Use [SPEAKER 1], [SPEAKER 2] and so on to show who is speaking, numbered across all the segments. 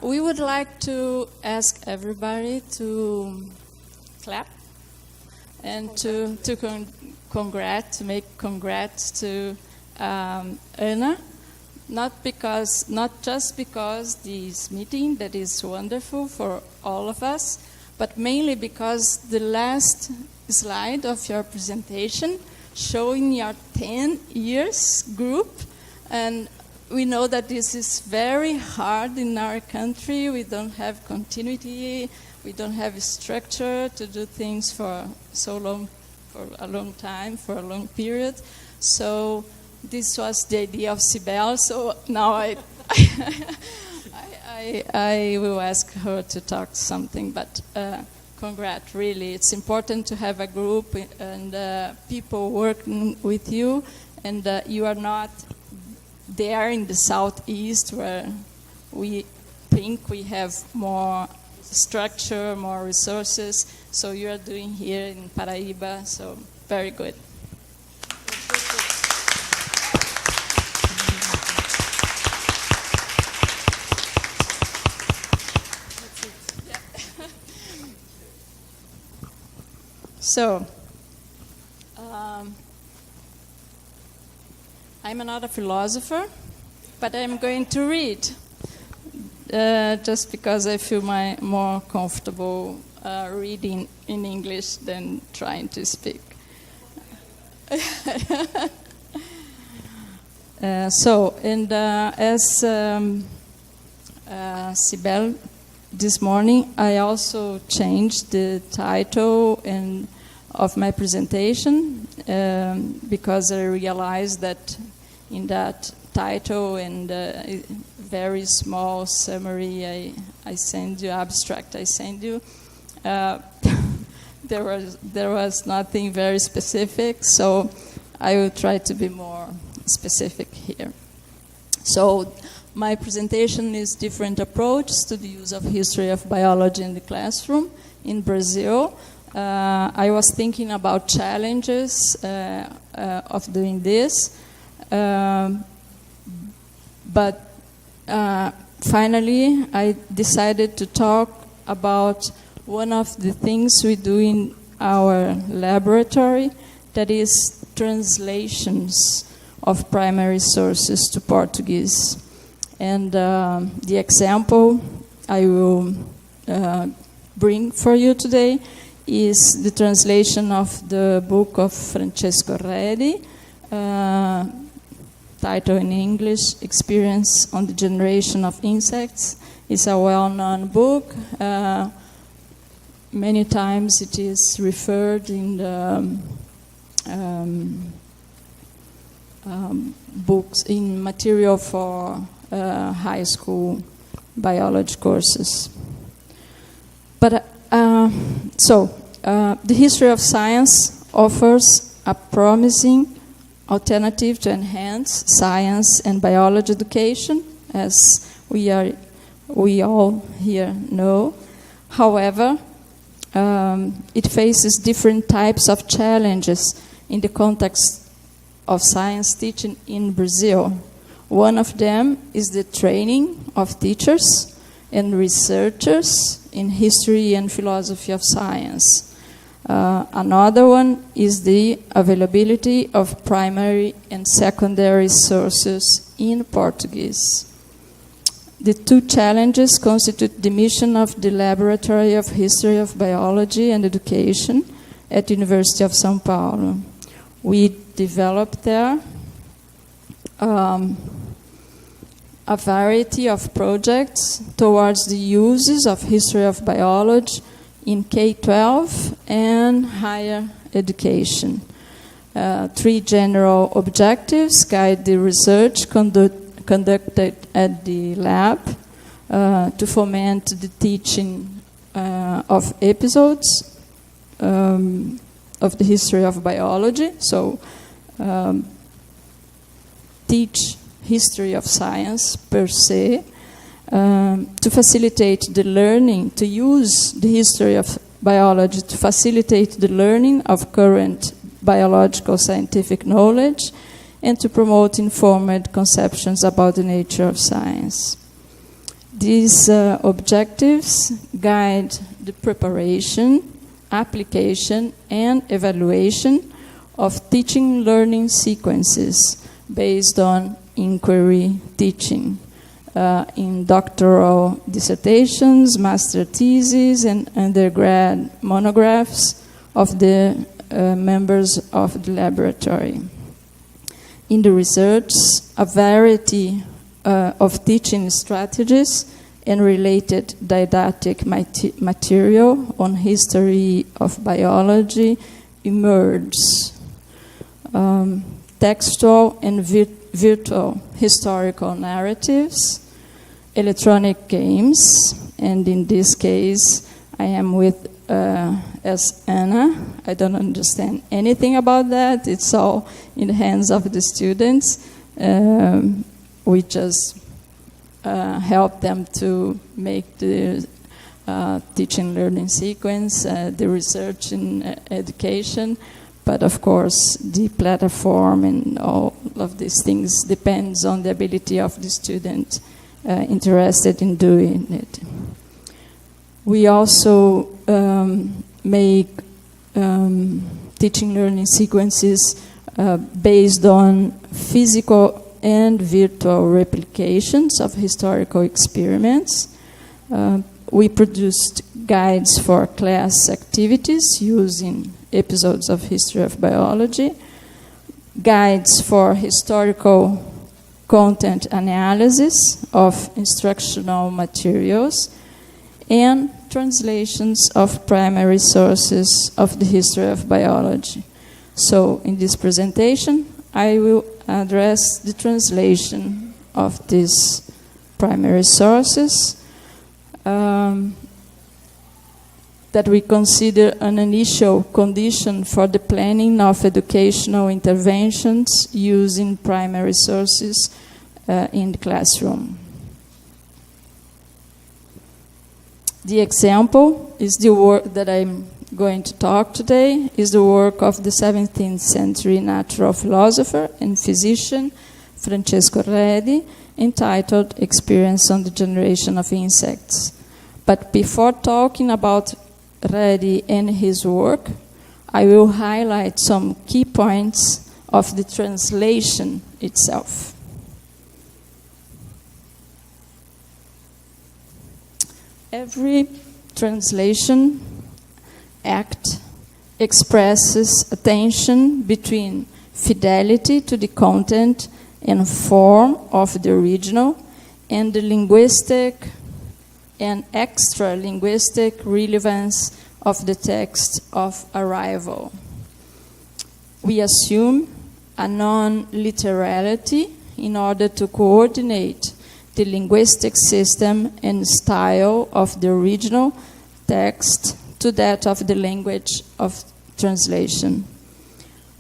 [SPEAKER 1] We would like to ask everybody to clap and to make congrats to Anna. Not just because this meeting that is wonderful for all of us, but mainly because the last slide of your presentation showing your 10 years group, and we know that this is very hard in our country. We don't have continuity, we don't have a structure to do things for so long, for a long time, for a long period. So this was the idea of Sibel, so now I will ask her to talk something, but congrats, really. It's important to have a group and people working with you, and you are not there in the southeast where we think we have more structure, more resources, so you are doing here in Paraíba, so very good. So, I'm not a philosopher, but I'm going to read, just because I feel more comfortable reading in English than trying to speak. As Sibel this morning, I also changed the title of my presentation because I realized that in that title and very small summary I send you, abstract I send you, there was nothing very specific, so I will try to be more specific here. So my presentation is different approaches to the use of history of biology in the classroom in Brazil. I was thinking about challenges of doing this, but finally I decided to talk about one of the things we do in our laboratory, that is translations of primary sources to Portuguese. And the example I will bring for you today is the translation of the book of Francesco Redi, titled in English, Experience on the Generation of Insects. It's a well-known book. Many times it is referred in the books, in material for high school biology courses. But the history of science offers a promising alternative to enhance science and biology education, as we all here know. However, it faces different types of challenges in the context of science teaching in Brazil. One of them is the training of teachers and researchers in history and philosophy of science. Another one is the availability of primary and secondary sources in Portuguese. The two challenges constitute the mission of the Laboratory of History of Biology and Education at the University of São Paulo. We developed there a variety of projects towards the uses of history of biology in K-12 and higher education. 3 general objectives guide the research conducted at the lab to foment the teaching of episodes of the history of biology, so teach history of science per se, to facilitate the learning, to use the history of biology to facilitate the learning of current biological scientific knowledge, and to promote informed conceptions about the nature of science. These objectives guide the preparation, application, and evaluation of teaching learning sequences based on inquiry teaching in doctoral dissertations, master theses, and undergrad monographs of the members of the laboratory. In the research, a variety of teaching strategies and related didactic material on history of biology emerges. Textual and virtual historical narratives, electronic games, and in this case, I am with as Anna. I don't understand anything about that. It's all in the hands of the students. We just help them to make the teaching learning sequence, the research in education. But of course, the platform and all of these things depends on the ability of the student interested in doing it. We also make teaching learning sequences based on physical and virtual replications of historical experiments. We produced guides for class activities using episodes of History of Biology, guides for historical content analysis of instructional materials, and translations of primary sources of the history of biology. So in this presentation, I will address the translation of these primary sources that we consider an initial condition for the planning of educational interventions using primary sources in the classroom. The example is the work that I'm going to talk today, is the work of the 17th century natural philosopher and physician Francesco Redi, entitled Experience on the Generation of Insects. But before talking about Redi and his work, I will highlight some key points of the translation itself. Every translation act expresses a tension between fidelity to the content and form of the original and the linguistic and extra-linguistic relevance of the text of arrival. We assume a non-literality in order to coordinate the linguistic system and style of the original text to that of the language of translation.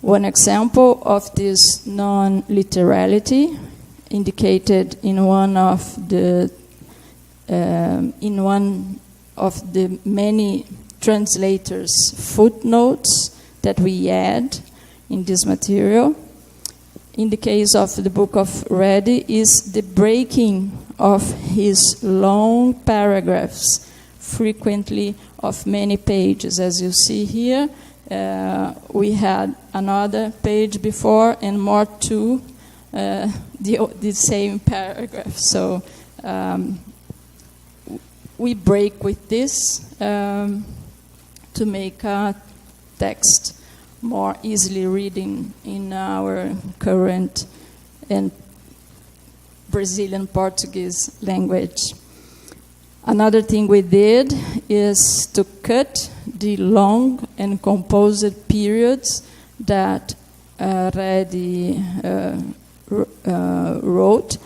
[SPEAKER 1] One example of this non-literality, indicated in one of the many translators' footnotes that we add in this material, in the case of the book of Redi, is the breaking of his long paragraphs, frequently of many pages. As you see here, we had another page before and more to the same paragraph. So we break with this to make a text more easily reading in our current and Brazilian Portuguese language. Another thing we did is to cut the long and composed periods that Redi wrote,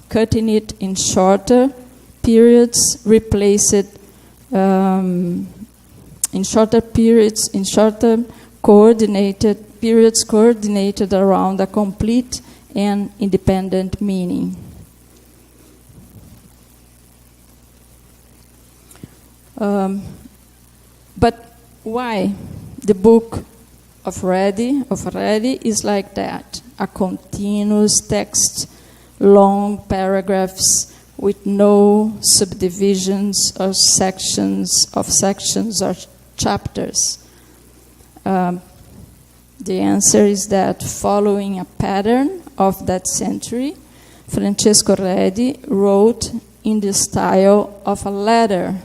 [SPEAKER 1] cutting it in shorter periods, replace it in shorter periods, in shorter coordinated periods coordinated around a complete and independent meaning. But why the book of Redi is like that? A continuous text, long paragraphs with no subdivisions or sections or chapters? The answer is that following a pattern of that century, Francesco Redi wrote in the style of a letter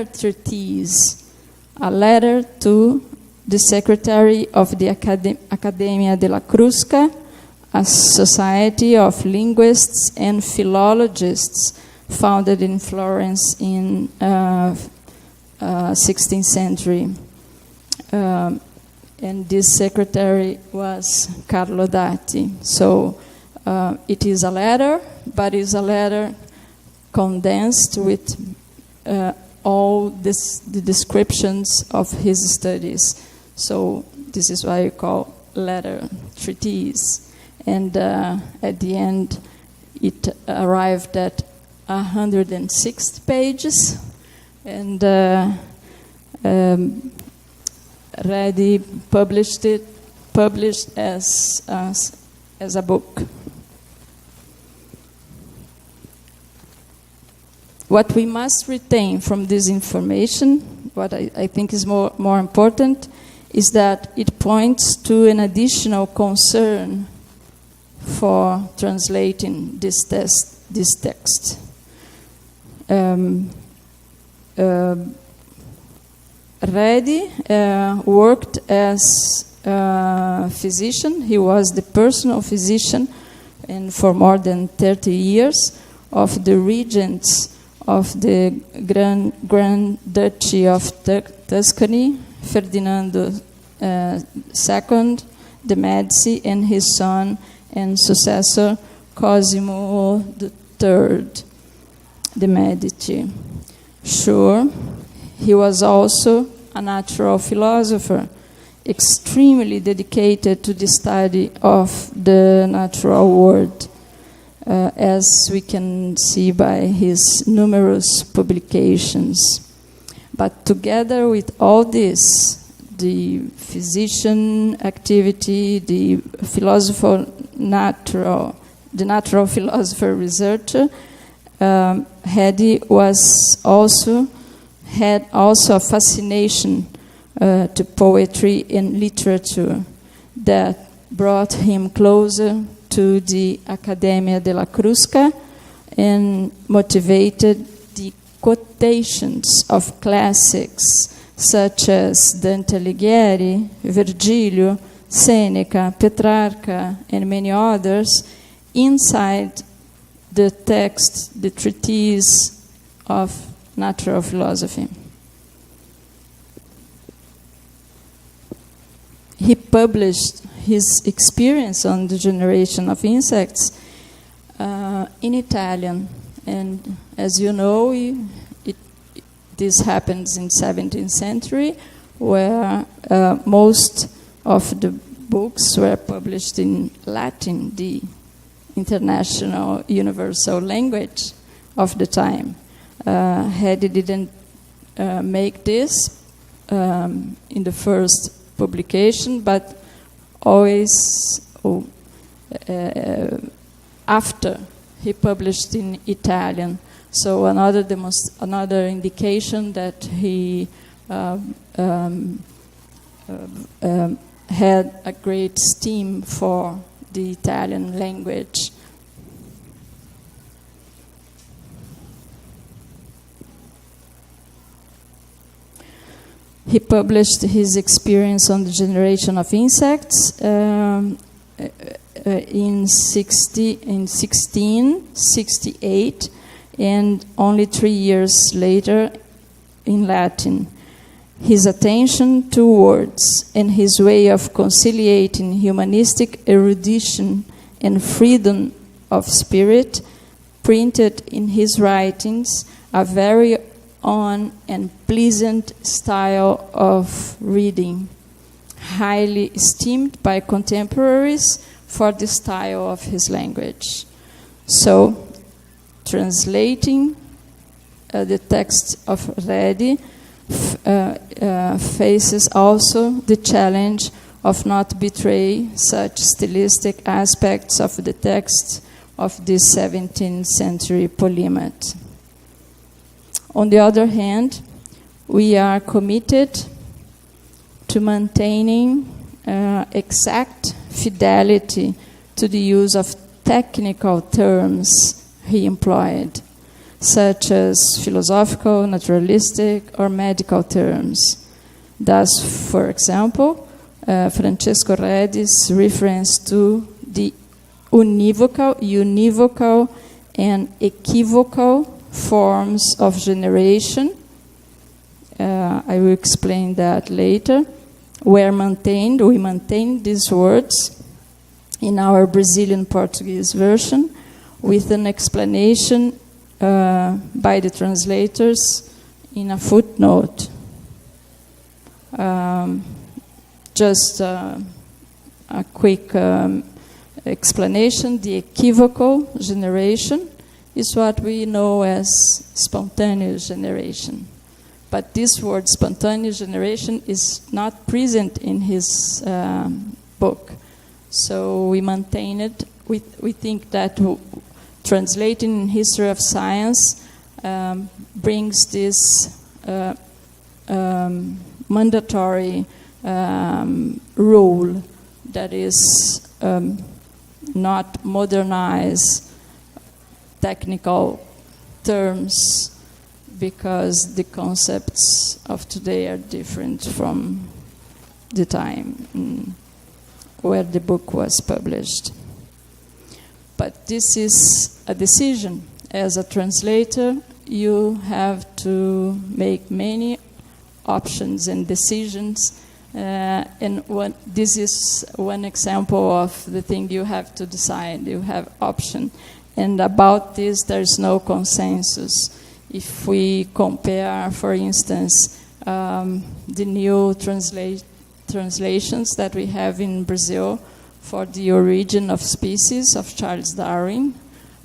[SPEAKER 1] treatise, a letter to the secretary of the Accademia della Crusca, a society of linguists and philologists founded in Florence in 16th century. And this secretary was Carlo Dati. So it is a letter, but it's a letter condensed with all the descriptions of his studies. So this is why you call letter treatise. And at the end, it arrived at 106 pages. And Redi published as a book. What we must retain from this information, what I think is more important, is that it points to an additional concern for translating this text. Redi worked as a physician. He was the personal physician, and for more than 30 years, of the regents of the Grand Duchy of Tuscany, Ferdinando II de' Medici, and his son and successor Cosimo III de' Medici. Sure, he was also a natural philosopher, extremely dedicated to the study of the natural world, as we can see by his numerous publications. But together with all this, the physician activity, the natural philosopher researcher, Redi had also a fascination to poetry and literature that brought him closer to the Accademia della Crusca and motivated the quotations of classics such as Dante Alighieri, Virgilio, Seneca, Petrarca, and many others inside the text, the treatise of natural philosophy. He published his experience on the generation of insects in Italian, and as you know, this happens in 17th century, where most of the books were published in Latin, the international universal language of the time. Redi didn't make this in the first publication, but always after he published in Italian. So another indication that he had a great esteem for the Italian language. He published his experience on the generation of insects in 1668, and only 3 years later in Latin. His attention to words and his way of conciliating humanistic erudition and freedom of spirit printed in his writings a very own and pleasant style of reading, highly esteemed by contemporaries for the style of his language. So, translating the text of Redi faces also the challenge of not betray such stylistic aspects of the text of this 17th century polymath. On the other hand, we are committed to maintaining exact fidelity to the use of technical terms he employed, such as philosophical, naturalistic, or medical terms. Thus, for example, Francesco Redi's reference to the univocal and equivocal forms of generation, I will explain that later, we maintained these words in our Brazilian Portuguese version with an explanation by the translators in a footnote. Just a quick explanation. The equivocal generation is what we know as spontaneous generation. But this word spontaneous generation is not present in his book. So we maintain it. We think that translating in history of science brings this mandatory rule that is not modernize technical terms because the concepts of today are different from the time where the book was published. But this is a decision. As a translator, you have to make many options and decisions, this is one example of the thing you have to decide. You have option. And about this, there's no consensus. If we compare, for instance, the new translations that we have in Brazil for the origin of species of Charles Darwin,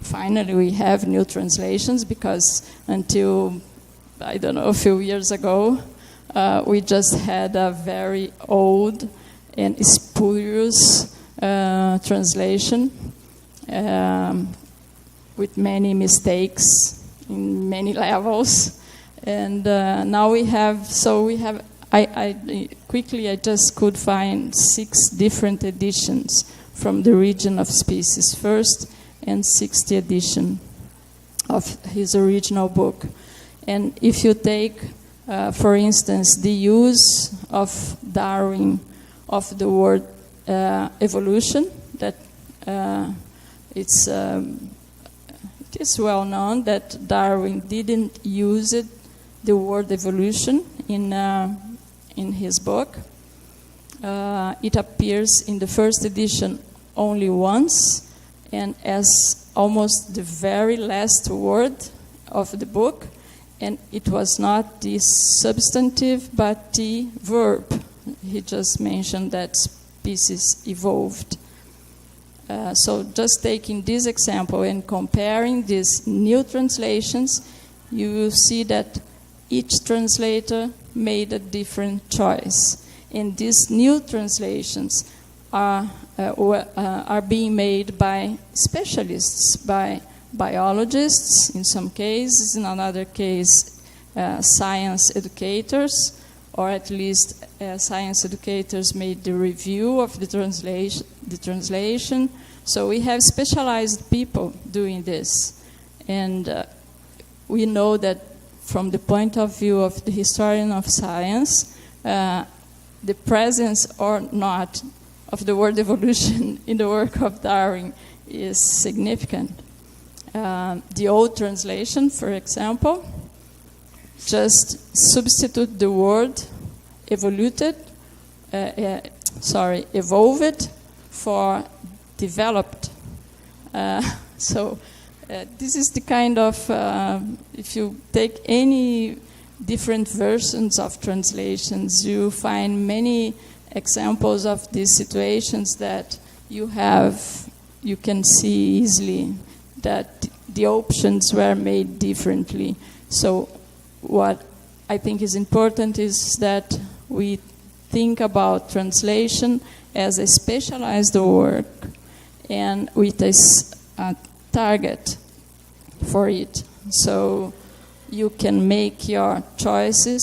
[SPEAKER 1] finally we have new translations because until, I don't know, a few years ago, we just had a very old and spurious translation with many mistakes in many levels, and now we have. I just could find 6 different editions from the Origin of Species first and 60th edition of his original book. And if you take, for instance, the use of Darwin of the word evolution, that it is well known that Darwin didn't use the word evolution in his book. It appears in the first edition only once, and as almost the very last word of the book, and it was not the substantive but the verb. He just mentioned that species evolved. So just taking this example and comparing these new translations, you will see that each translator made a different choice. And these new translations are being made by specialists, by biologists in some cases, in another case science educators, or at least science educators made the review of the translation. So we have specialized people doing this. And we know that from the point of view of the historian of science, the presence or not of the word evolution in the work of Darwin is significant. The old translation, for example, just substitute the word evolved for developed. This is the kind of, if you take any different versions of translations, you find many examples of these situations that you can see easily that the options were made differently. So what I think is important is that we think about translation as a specialized work and with a target for it. So you can make your choices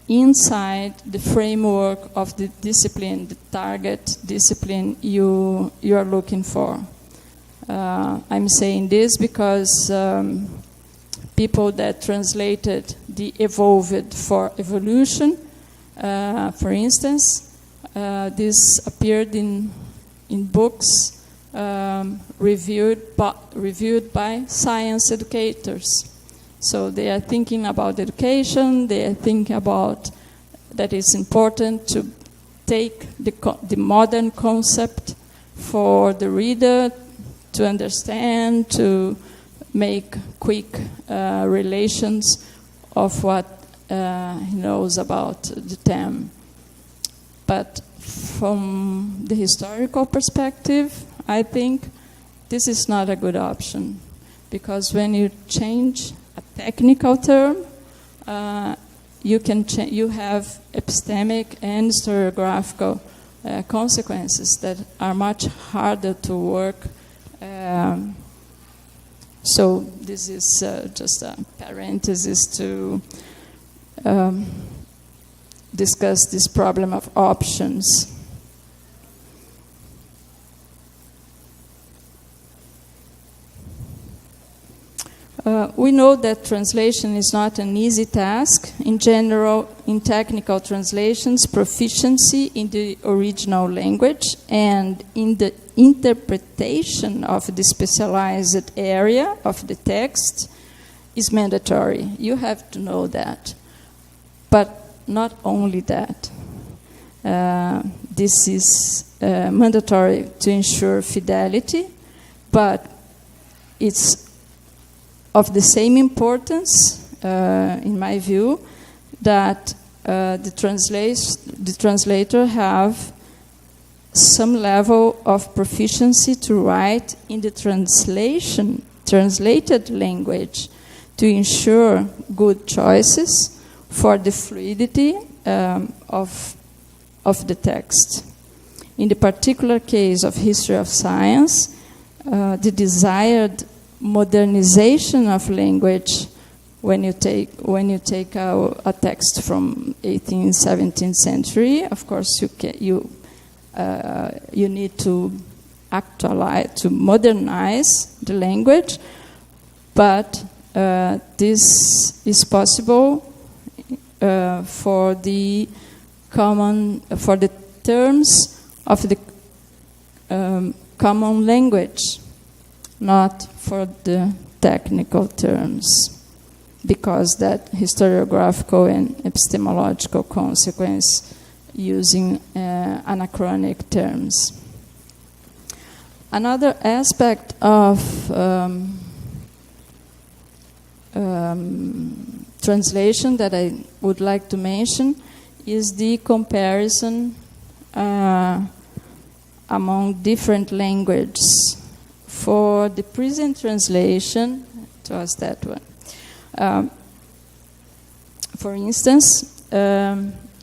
[SPEAKER 1] inside the framework of the discipline, the target discipline you are looking for. I'm saying this because people that translated the evolved for evolution, for instance, this appeared in books reviewed by science educators. So they are thinking about education, they are thinking about that it's important to take the modern concept for the reader to understand, to make quick relations of what he knows about the term. But from the historical perspective, I think this is not a good option, because when you change a technical term, you have epistemic and historiographical consequences that are much harder to work. So this is just a parenthesis to discuss this problem of options. We know that translation is not an easy task. In general, in technical translations, proficiency in the original language and in the interpretation of the specialized area of the text is mandatory. You have to know that. But not only that. This is mandatory to ensure fidelity, but it's of the same importance, in my view, that the translator have some level of proficiency to write in the translated language to ensure good choices for the fluidity of the text. In the particular case of history of science, the desired modernization of language, when you take a text from 18th, 17th century, of course you need to actualize, to modernize the language, but this is possible for the terms of the common language, not for the technical terms, because that historiographical and epistemological consequence using anachronic terms. Another aspect of translation that I would like to mention is the comparison among different languages. For the present translation, it was that one. For instance,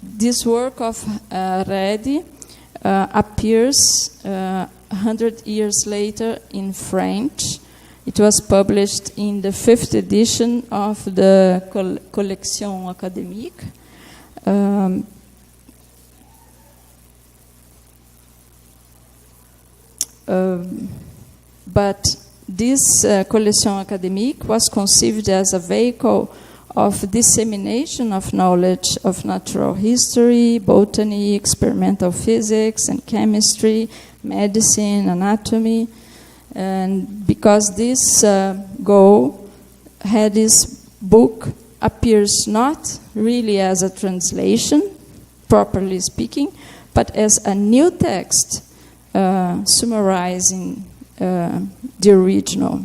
[SPEAKER 1] this work of Redi appears 100 years later in French. It was published in the 5th edition of the Collection Académique. But this Collection Académique was conceived as a vehicle of dissemination of knowledge of natural history, botany, experimental physics and chemistry, medicine, anatomy. And because this goal had this book appears not really as a translation, properly speaking, but as a new text summarizing the original.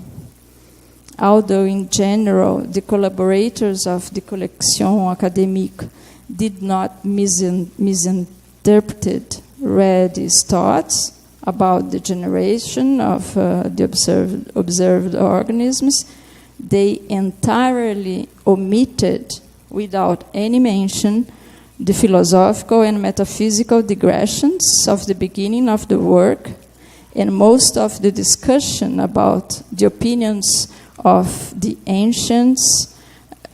[SPEAKER 1] Although in general the collaborators of the Collection Académique did not misinterpret Redi's thoughts about the generation of the observed organisms, they entirely omitted, without any mention, the philosophical and metaphysical digressions of the beginning of the work, And most of the discussion about the opinions of the ancients,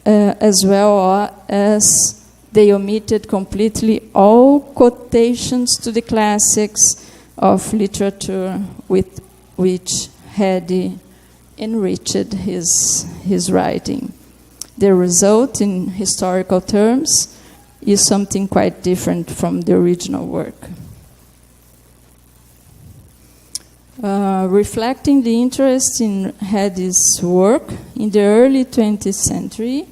[SPEAKER 1] as well as they omitted completely all quotations to the classics of literature with which had enriched his writing. The result in historical terms is something quite different from the original work. Reflecting the interest in Reddy's work, in the early 20th century,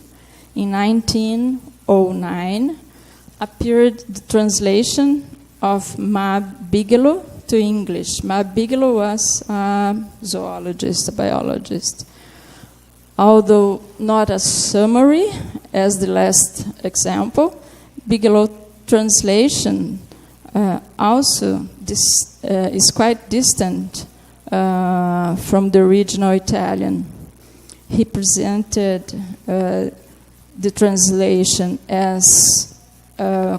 [SPEAKER 1] in 1909, appeared the translation of Mab Bigelow to English. Mab Bigelow was a zoologist, a biologist. Although not a summary, as the last example, Bigelow translation also is quite distant from the original Italian. He presented the translation as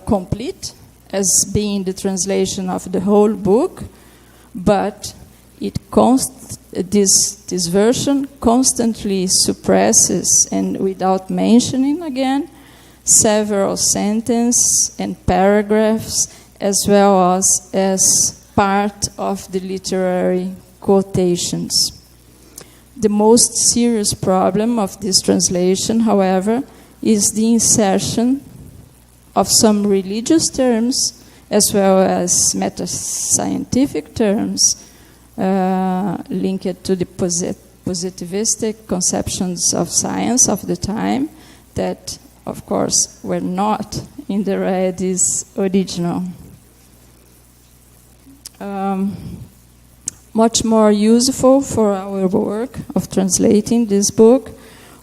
[SPEAKER 1] complete, as being the translation of the whole book, but this version constantly suppresses, and without mentioning again, several sentences and paragraphs, as well as part of the literary quotations. The most serious problem of this translation, however, is the insertion of some religious terms as well as meta-scientific terms linked to the positivistic conceptions of science of the time that, of course, were not in the Reddy's original. Much more useful for our work of translating this book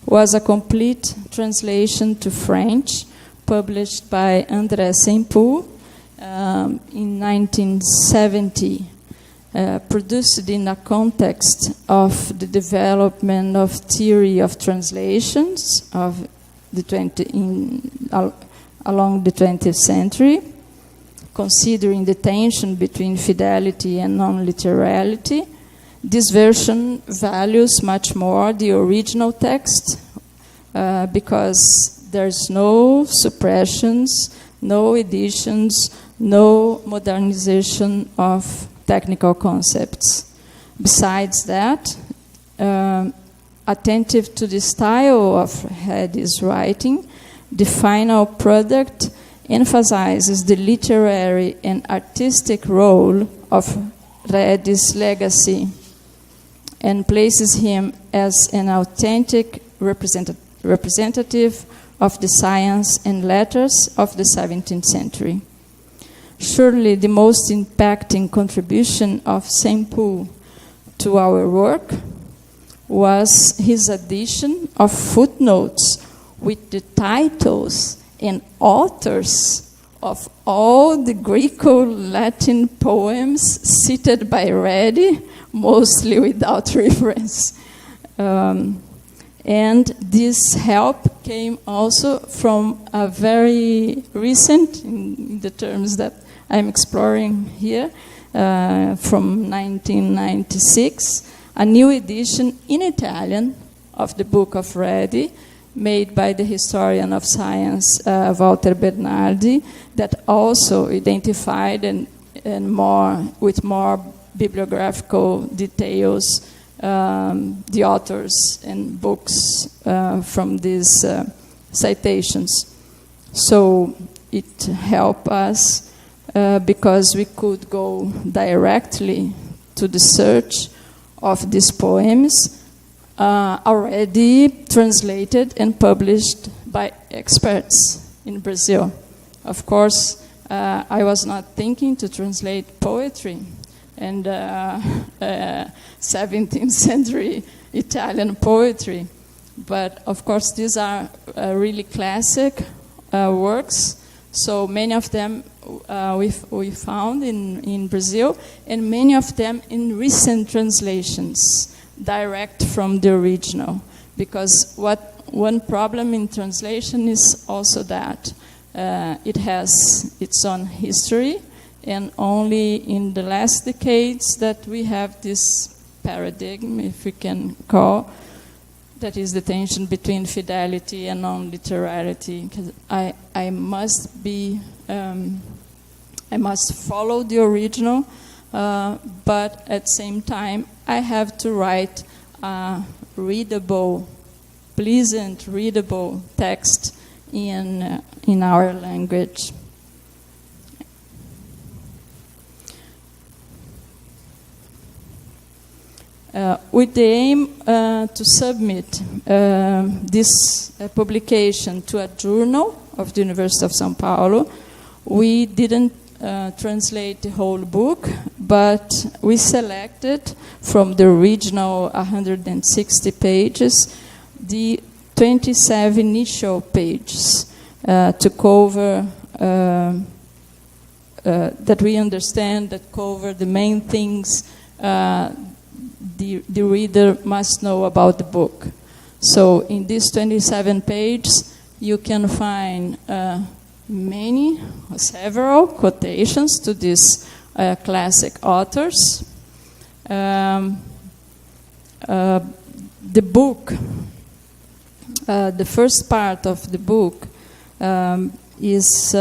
[SPEAKER 1] was a complete translation to French published by André Saint-Poux in 1970, produced in a context of the development of theory of translations of along the 20th century, considering the tension between fidelity and non-literality. This version values much more the original text because there's no suppressions, no additions, no modernization of technical concepts. Besides that, attentive to the style of Reddy's writing, the final product emphasizes the literary and artistic role of Reddy's legacy and places him as an authentic representative of the science and letters of the 17th century. Surely the most impacting contribution of Saint-Poux to our work was his addition of footnotes with the titles and authors of all the Greco-Latin poems cited by Reddy, mostly without reference. And this help came also from a very recent, in the terms that I'm exploring here, from 1996, a new edition in Italian of the book of Reddy, made by the historian of science Walter Bernardi, that also identified and with more bibliographical details the authors and books from these citations. So it helped us because we could go directly to the search of these poems already translated and published by experts in Brazil. Of course, I was not thinking to translate poetry and 17th century Italian poetry, but of course these are really classic works, so many of them we found in Brazil, and many of them in recent translations, direct from the original, because one problem in translation is also that it has its own history, and only in the last decades that we have this paradigm, if we can call, that is the tension between fidelity and non-literality. Because I must be, I must follow the original, but at the same time, I have to write a readable, pleasant, readable text in our language. With the aim to submit this publication to a journal of the University of São Paulo, we didn't translate the whole book, but we selected from the original 160 pages the 27 initial pages to cover that we understand that cover the main things the reader must know about the book. So in these 27 pages, you can find several quotations to these classic authors. The book, the first part of the book is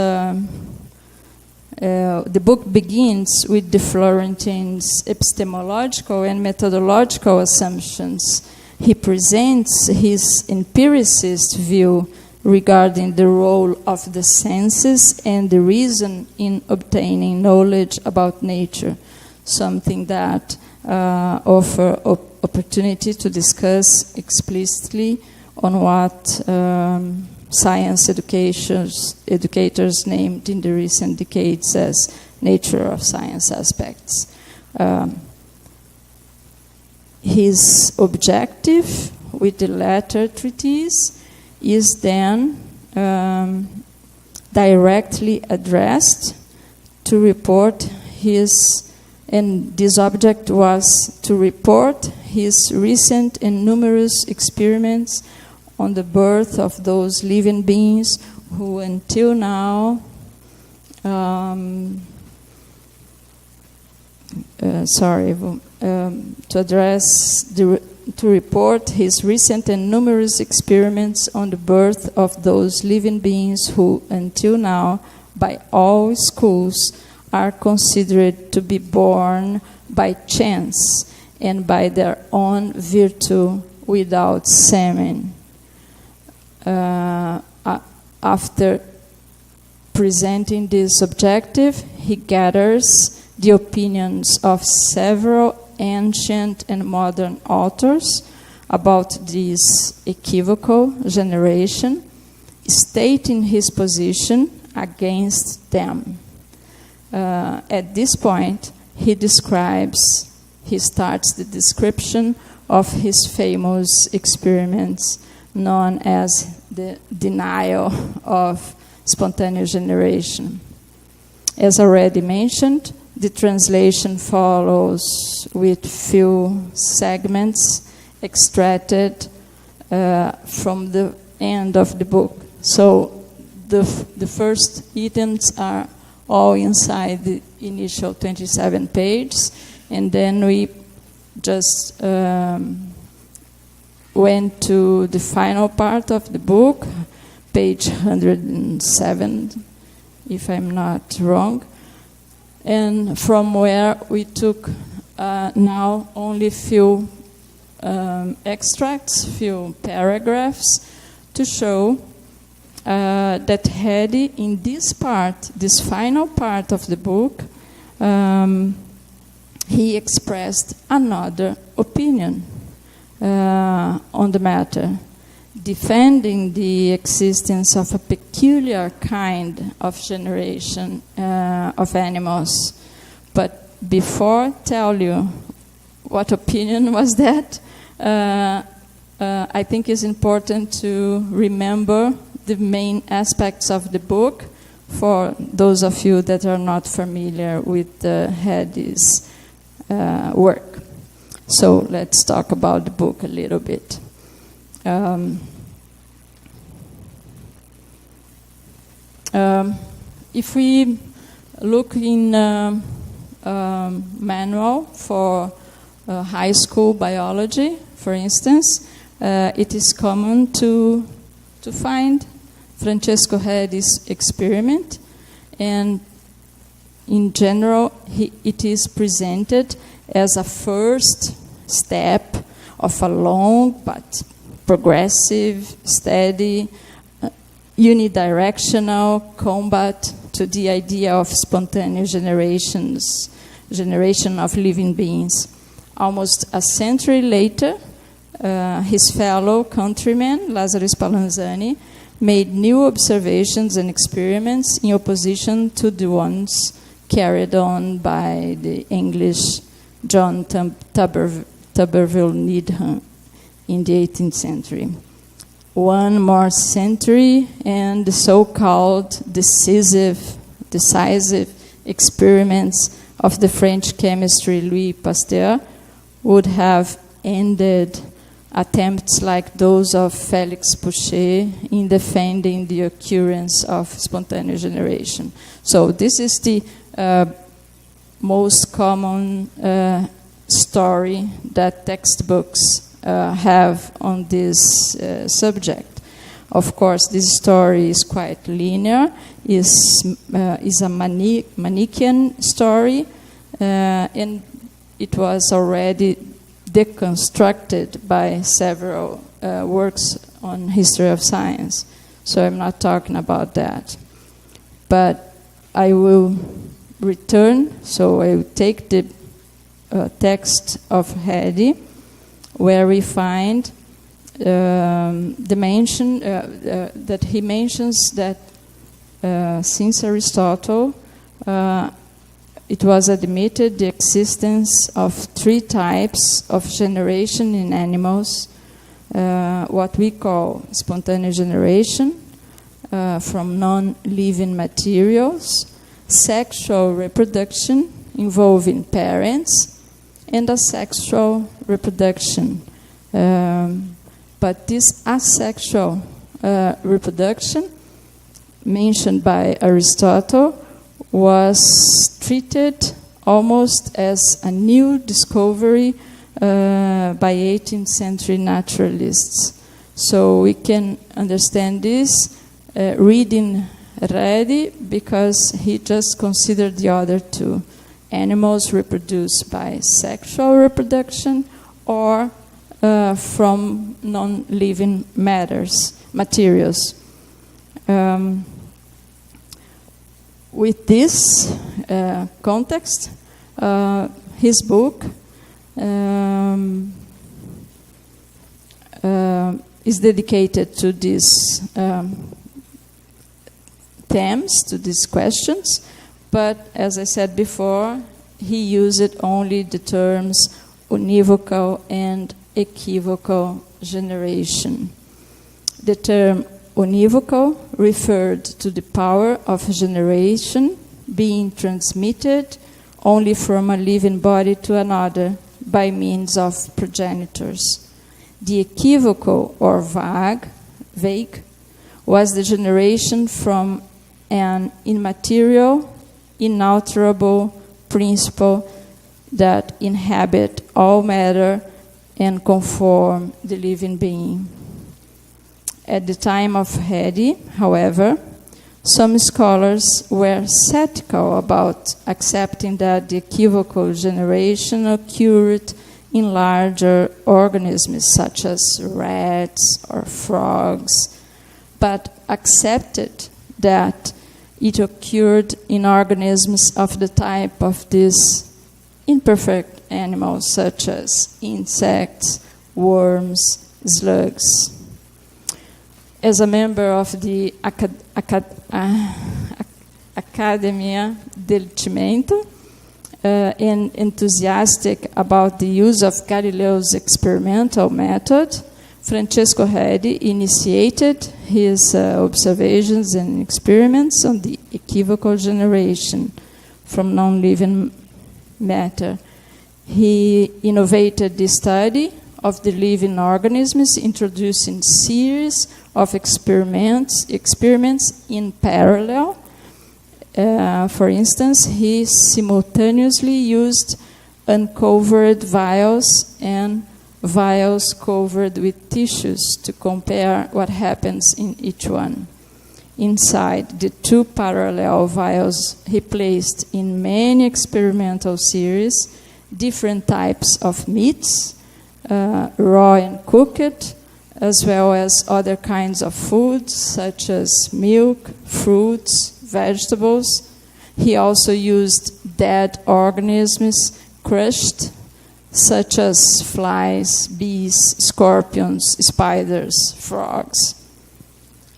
[SPEAKER 1] the book begins with the Florentines' epistemological and methodological assumptions. He presents his empiricist view regarding the role of the senses and the reason in obtaining knowledge about nature, something that offer opportunity to discuss explicitly on what science educators named in the recent decades as nature of science aspects. His objective with the latter treatise is then directly addressed to report his, and this object was to report his recent and numerous experiments on the birth of those living beings who until now to report his recent and numerous experiments on the birth of those living beings who until now by all schools are considered to be born by chance and by their own virtue without semen. After presenting this objective, he gathers the opinions of several ancient and modern authors about this equivocal generation, stating his position against them. At this point, he starts the description of his famous experiments known as the denial of spontaneous generation. As already mentioned, the translation follows with few segments extracted from the end of the book. So the first items are all inside the initial 27 pages, and then we just went to the final part of the book, page 107, if I'm not wrong, and from where we took now only few extracts, few paragraphs, to show that Hedy, in this part, this final part of the book, he expressed another opinion on the matter, defending the existence of a peculiar kind of generation of animals. But before I tell you what opinion was that, I think it's important to remember the main aspects of the book for those of you that are not familiar with Hedy's work. So let's talk about the book a little bit. If we look in manual for high school biology, for instance, it is common to find Francesco Redi's experiment, and in general, it is presented as a first step of a long but progressive, steady, unidirectional combat to the idea of spontaneous generation of living beings. Almost a century later, his fellow countryman, Lazarus Spallanzani, made new observations and experiments in opposition to the ones carried on by the English John Tuberville Needham in the 18th century. One more century, and the so-called decisive experiments of the French chemist Louis Pasteur would have ended attempts like those of Félix Pouchet in defending the occurrence of spontaneous generation. So this is the most common story that textbooks have on this subject. Of course, this story is quite linear, is a Manichaean story, and it was already deconstructed by several works on history of science. So I'm not talking about that. But I will return, so I will take the text of Redi, where we find the mention that he mentions that since Aristotle, it was admitted the existence of three types of generation in animals, what we call spontaneous generation from non-living materials, sexual reproduction involving parents, and asexual reproduction. But this asexual reproduction, mentioned by Aristotle, was treated almost as a new discovery by 18th century naturalists. So we can understand this reading Redi, because he just considered the other two. Animals reproduce by sexual reproduction or from non-living materials. With this context, his book is dedicated to these themes, to these questions, but as I said before, he used only the terms univocal and equivocal generation. The term univocal referred to the power of generation being transmitted only from a living body to another by means of progenitors. The equivocal or vague was the generation from an immaterial, inalterable principle that inhabit all matter and conform the living being. At the time of Redi, however, some scholars were skeptical about accepting that the equivocal generation occurred in larger organisms such as rats or frogs, but accepted that it occurred in organisms of the type of these imperfect animals such as insects, worms, slugs. As a member of the Accademia del Cimento, and enthusiastic about the use of Galileo's experimental method, Francesco Redi initiated his observations and experiments on the equivocal generation from non-living matter. He innovated the study of the living organisms, introducing series of experiments in parallel, For instance, he simultaneously used uncovered vials and vials covered with tissues to compare what happens in each one. Inside the two parallel vials, he placed in many experimental series different types of meats, raw and cooked, as well as other kinds of foods such as milk, fruits, vegetables. He also used dead organisms crushed, such as flies, bees, scorpions, spiders, frogs.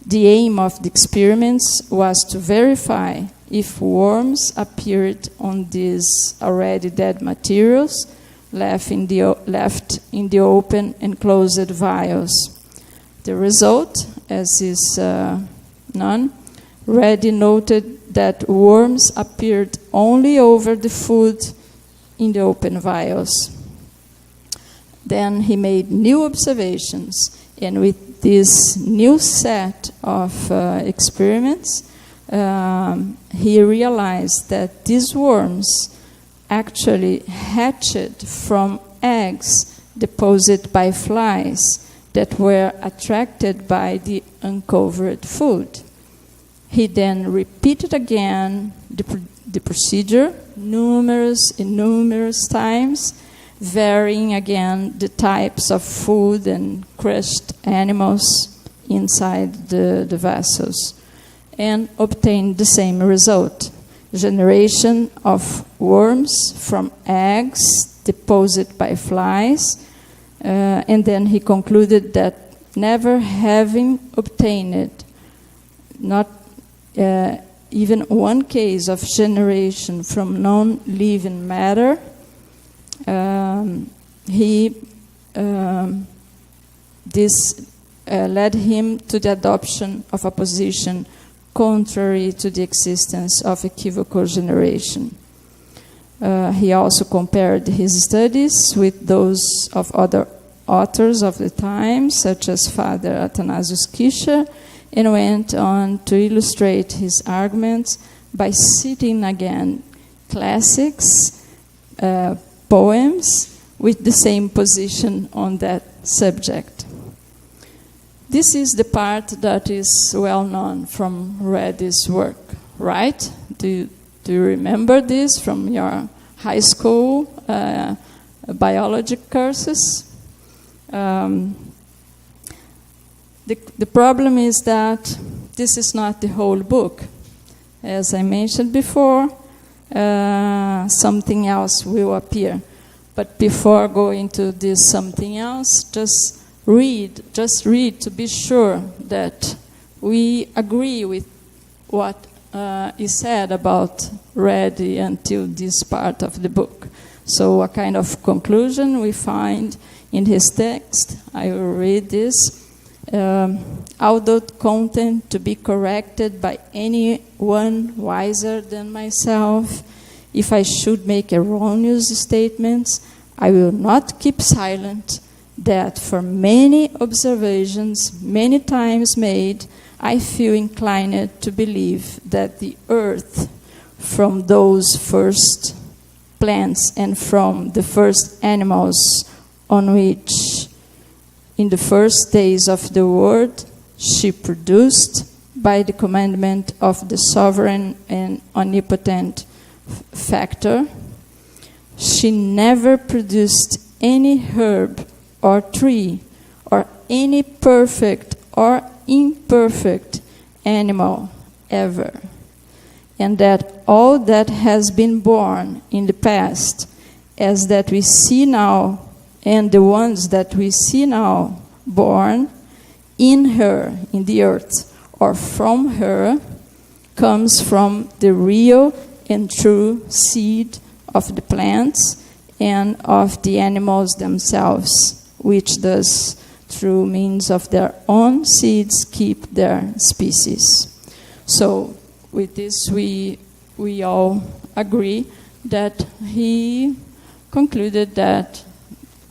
[SPEAKER 1] The aim of the experiments was to verify if worms appeared on these already dead materials left in the open and closed vials. The result, as is known, Reddy noted that worms appeared only over the food in the open vials. Then he made new observations, and with this new set of experiments, he realized that these worms actually hatched from eggs deposited by flies that were attracted by the uncovered food. He then repeated again the procedure numerous times, varying again the types of food and crushed animals inside the vessels, and obtained the same result: generation of worms from eggs deposited by flies. And then he concluded that never having obtained not even one case of generation from non-living matter, this led him to the adoption of a position contrary to the existence of equivocal generation. He also compared his studies with those of other authors of the time, such as Father Athanasius Kircher, and went on to illustrate his arguments by citing again classics, poems, with the same position on that subject. This is the part that is well known from Reddy's work, right? Do you remember this from your high school biology courses? The problem is that this is not the whole book. As I mentioned before, something else will appear. But before going to this something else, just read to be sure that we agree with what is said about Reddy until this part of the book. So a kind of conclusion we find in his text. I will read this. Although content to be corrected by anyone wiser than myself, if I should make erroneous statements, I will not keep silent that for many observations, many times made, I feel inclined to believe that the earth, from those first plants and from the first animals on which, in the first days of the world, she produced, by the commandment of the sovereign and omnipotent factor, she never produced any herb or tree or any perfect or imperfect animal ever, and that all that has been born in the past, as that we see now, and the ones that we see now born in her, in the earth, or from her, comes from the real and true seed of the plants and of the animals themselves, which thus, through means of their own seeds, keep their species. So with this, we all agree that he concluded that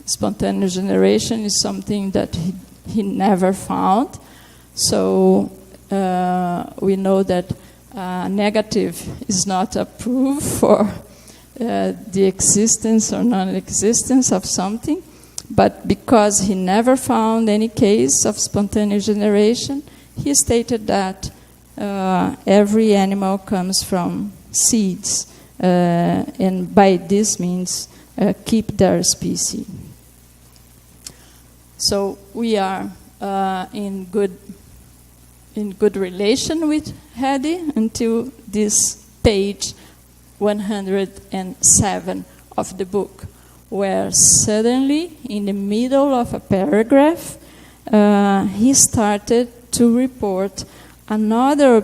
[SPEAKER 1] spontaneous generation is something that he never found. So we know that negative is not a proof for the existence or non-existence of something, but because he never found any case of spontaneous generation, he stated that every animal comes from seeds, and by this means keep their species. So we are in good relation with Hedy until this page 107 of the book, where suddenly, in the middle of a paragraph, he started to report another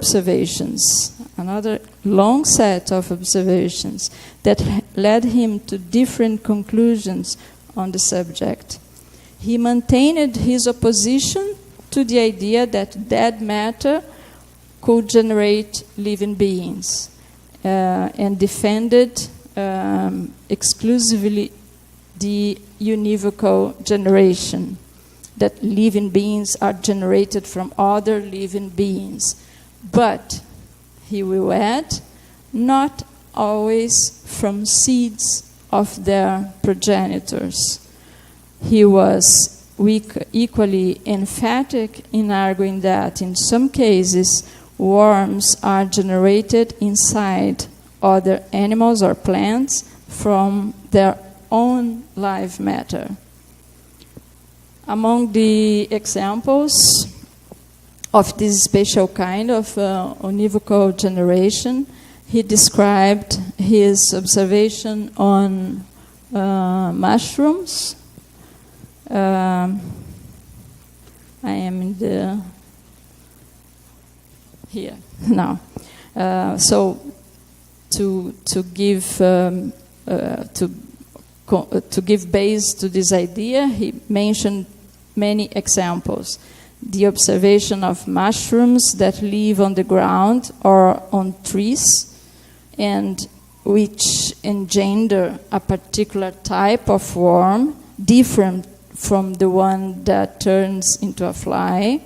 [SPEAKER 1] long set of observations that led him to different conclusions on the subject. He maintained his opposition to the idea that dead matter could generate living beings, and defended exclusively the univocal generation, that living beings are generated from other living beings. But, he will add, not always from seeds of their progenitors. He was equally emphatic in arguing that in some cases worms are generated inside other animals or plants from their own live matter. Among the examples of this special kind of univocal generation, he described his observation on mushrooms. I am in the here now. So to give base to this idea, he mentioned many examples. The observation of mushrooms that live on the ground or on trees, and which engender a particular type of worm different from the one that turns into a fly,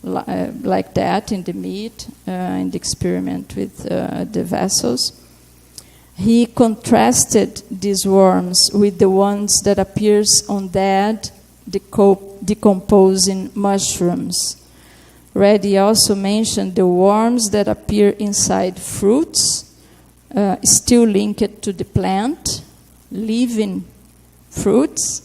[SPEAKER 1] like that in the meat, in the experiment with the vessels. He contrasted these worms with the ones that appears on dead, decomposing mushrooms. Reddy also mentioned the worms that appear inside fruits, still linked to the plant, living fruits,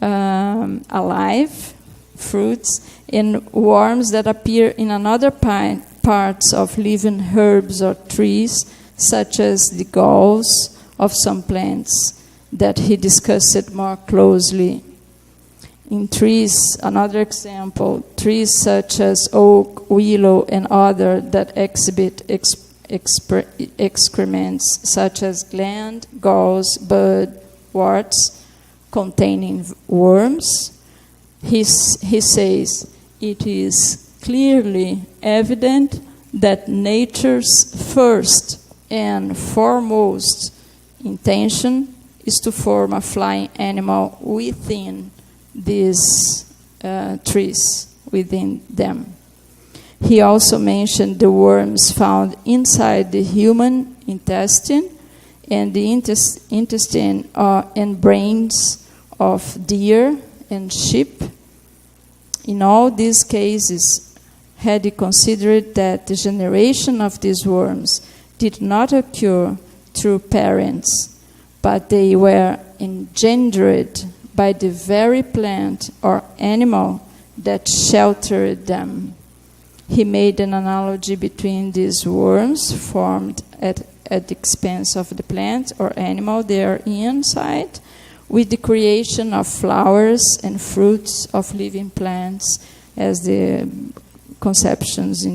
[SPEAKER 1] alive fruits, and worms that appear in another parts of living herbs or trees, such as the galls of some plants that he discussed more closely. In trees, another example, trees such as oak, willow, and other that exhibit excrements such as gland, galls, bud, warts, containing worms. He says, it is clearly evident that nature's first and foremost intention is to form a flying animal within these trees, within them. He also mentioned the worms found inside the human intestine and the intestine and brains of deer and sheep. In all these cases, had he considered that the generation of these worms did not occur through parents, but they were engendered by the very plant or animal that sheltered them. He made an analogy between these worms formed at the expense of the plant or animal they are inside, with the creation of flowers and fruits of living plants, as the conceptions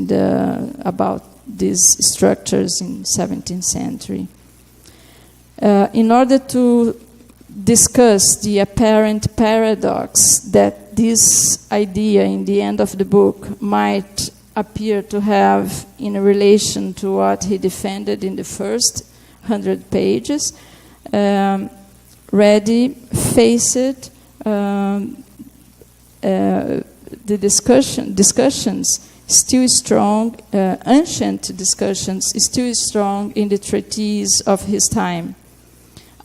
[SPEAKER 1] about these structures in 17th century. In order to discuss the apparent paradox that this idea in the end of the book might appear to have in relation to what he defended in the first 100 pages, Reddy faced the discussions still strong, ancient discussions, still strong in the treatise of his time.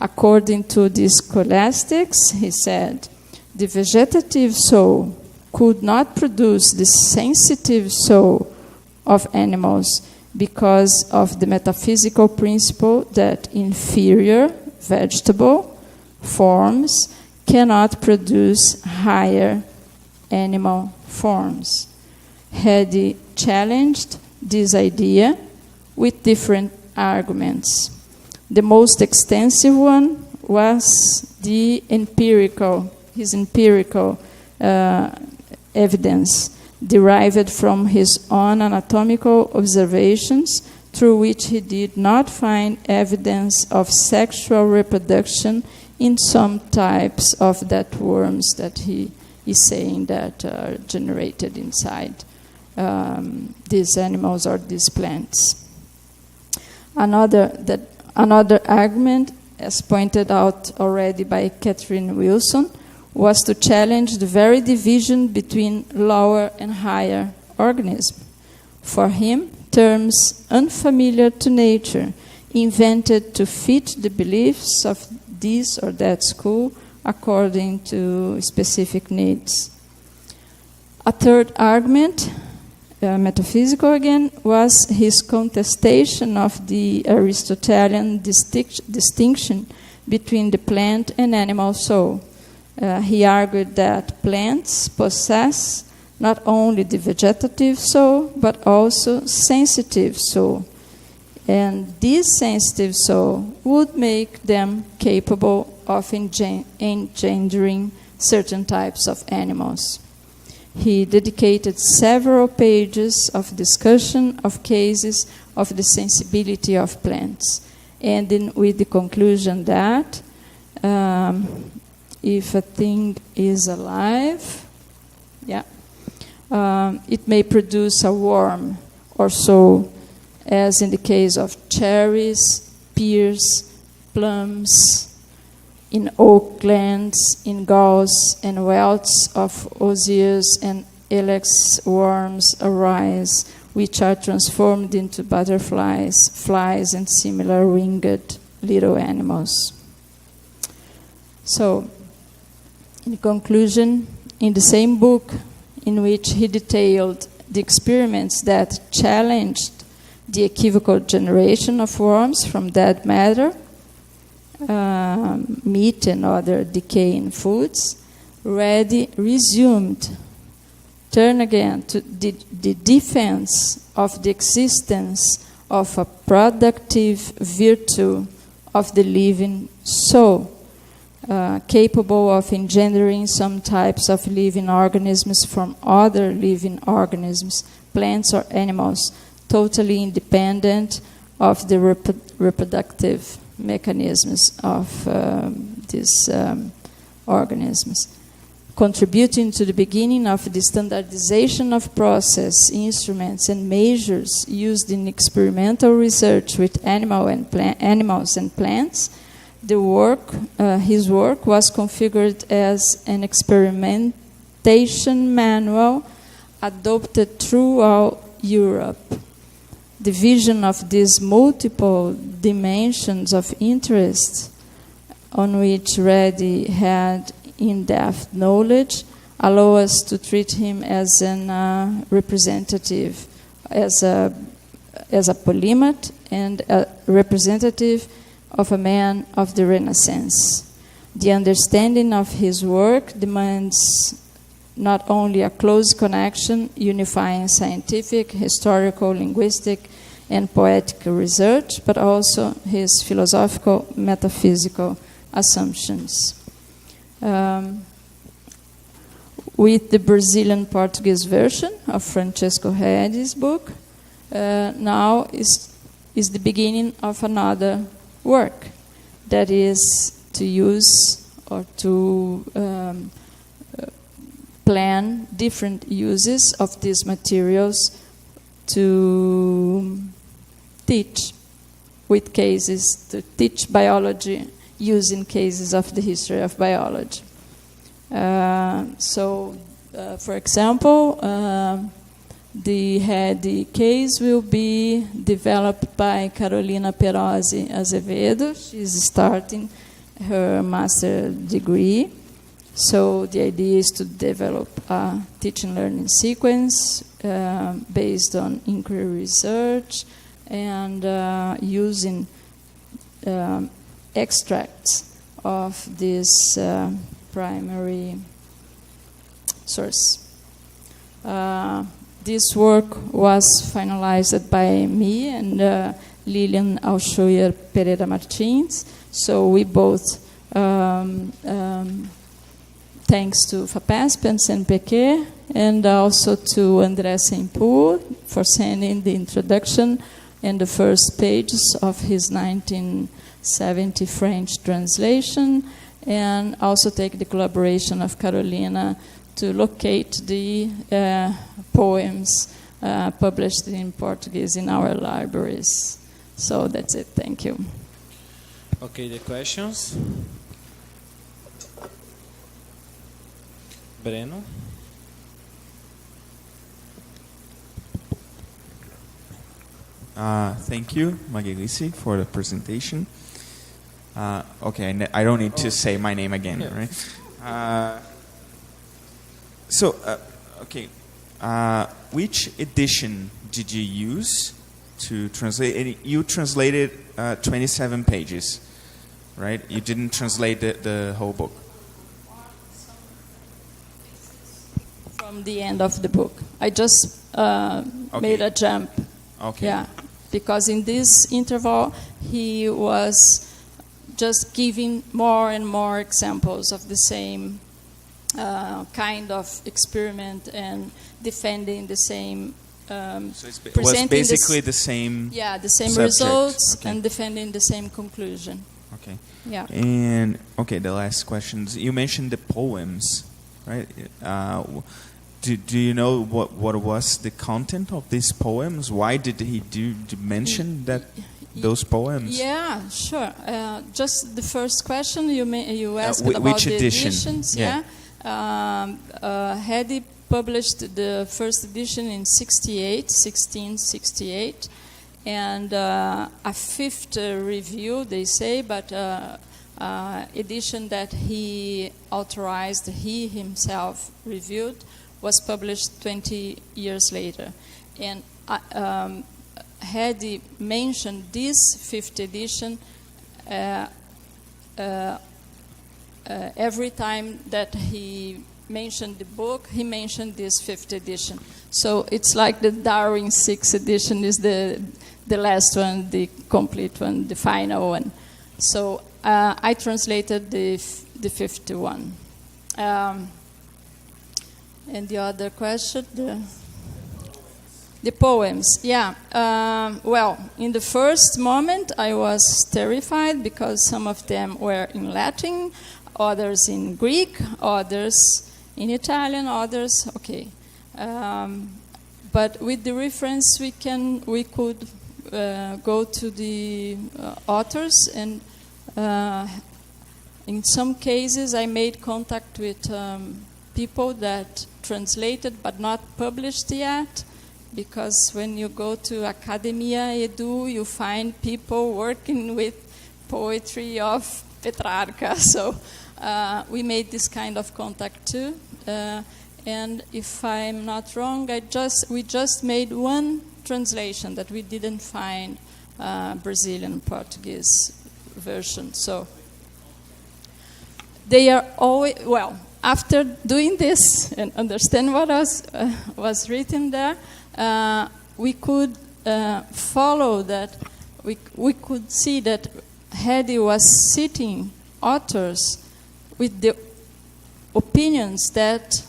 [SPEAKER 1] According to the scholastics, he said, the vegetative soul could not produce the sensitive soul of animals because of the metaphysical principle that inferior vegetable forms cannot produce higher animal forms. Had he challenged this idea with different arguments. The most extensive one was his empirical evidence derived from his own anatomical observations, through which he did not find evidence of sexual reproduction in some types of that worms that he is saying that are generated inside these animals or these plants. Another argument, as pointed out already by Catherine Wilson, was to challenge the very division between lower and higher organisms. For him, terms unfamiliar to nature, invented to fit the beliefs of this or that school according to specific needs. A third argument, metaphysical again, was his contestation of the Aristotelian distinction between the plant and animal soul. He argued that plants possess not only the vegetative soul, but also sensitive soul. And this sensitive soul would make them capable of engendering certain types of animals. He dedicated several pages of discussion of cases of the sensibility of plants, ending with the conclusion that if a thing is alive, it may produce a worm or so, as in the case of cherries, pears, plums, in oaklands, in galls and welts of osiers and ilex worms arise, which are transformed into butterflies, flies, and similar winged little animals. So, in conclusion, in the same book in which he detailed the experiments that challenged the equivocal generation of worms from dead matter, meat and other decaying foods, Reddy turned again to the defense of the existence of a productive virtue of the living soul, capable of engendering some types of living organisms from other living organisms, plants or animals, totally independent of the reproductive mechanisms of these organisms, contributing to the beginning of the standardization of process, instruments, and measures used in experimental research with animals and plants. His work was configured as an experimentation manual adopted throughout Europe. The vision of these multiple dimensions of interest on which Reddy had in-depth knowledge allow us to treat him as an representative, as a polymath and a representative of a man of the Renaissance. The understanding of his work demands not only a close connection unifying scientific, historical, linguistic, and poetic research, but also his philosophical, metaphysical assumptions. With the Brazilian Portuguese version of Francesco Reddy's book, now is the beginning of another work, that is to use or to plan different uses of these materials to teach with cases, to teach biology using cases of the history of biology. For example, The case will be developed by Carolina Perozzi Azevedo. She's starting her master degree. So the idea is to develop a teaching learning sequence based on inquiry research and using extracts of this primary source. This work was finalized by me and Lilian Alschuyer Pereira Martins. So we both, thanks to FAPESP and CNPq, and also to André Saint-Pour for sending the introduction and the first pages of his 1970 French translation, and also take the collaboration of Carolina to locate the poems published in Portuguese in our libraries. So that's it. Thank you.
[SPEAKER 2] Okay, the questions? Breno?
[SPEAKER 3] Thank you, Elice, for the presentation. Okay, I don't need to say my name again, right? Okay, which edition did you use to translate? You translated 27 pages, right? You didn't translate the whole book.
[SPEAKER 1] From the end of the book. I just made a jump.
[SPEAKER 3] Okay.
[SPEAKER 1] Yeah, because in this interval, he was just giving more and more examples of the same kind of experiment and defending the same.
[SPEAKER 3] So it was basically the same.
[SPEAKER 1] Yeah, the same
[SPEAKER 3] subject.
[SPEAKER 1] results
[SPEAKER 3] Okay.
[SPEAKER 1] and defending the same conclusion.
[SPEAKER 3] Okay.
[SPEAKER 1] Yeah.
[SPEAKER 3] And okay, the last questions. You mentioned the poems, right? Do you know what was the content of these poems? Why did he mention that those poems?
[SPEAKER 1] Yeah, sure. Just the first question you asked about
[SPEAKER 3] which
[SPEAKER 1] the
[SPEAKER 3] edition?
[SPEAKER 1] editions.
[SPEAKER 3] Yeah.
[SPEAKER 1] Hedy published the first edition in 1668, and a fifth review, they say, but edition that he authorized, he himself reviewed, was published 20 years later. And Hedy mentioned this fifth edition every time that he mentioned the book, he mentioned this fifth edition. So it's like the Darwin sixth edition is the last one, the complete one, the final one. So I translated the fifth one. And the other question, the poems. Yeah. Well, in the first moment, I was terrified because some of them were in Latin, others in Greek, others in Italian, others okay. But with the reference, we could go to the authors, and in some cases, I made contact with people that translated but not published yet, because when you go to Academia Edu, you find people working with poetry of Petrarca. So we made this kind of contact too. And if I'm not wrong, we just made one translation that we didn't find Brazilian Portuguese version. So they are always, well, after doing this and understand what was written there, we could follow that. We could see that Hedy was citing authors with the opinions that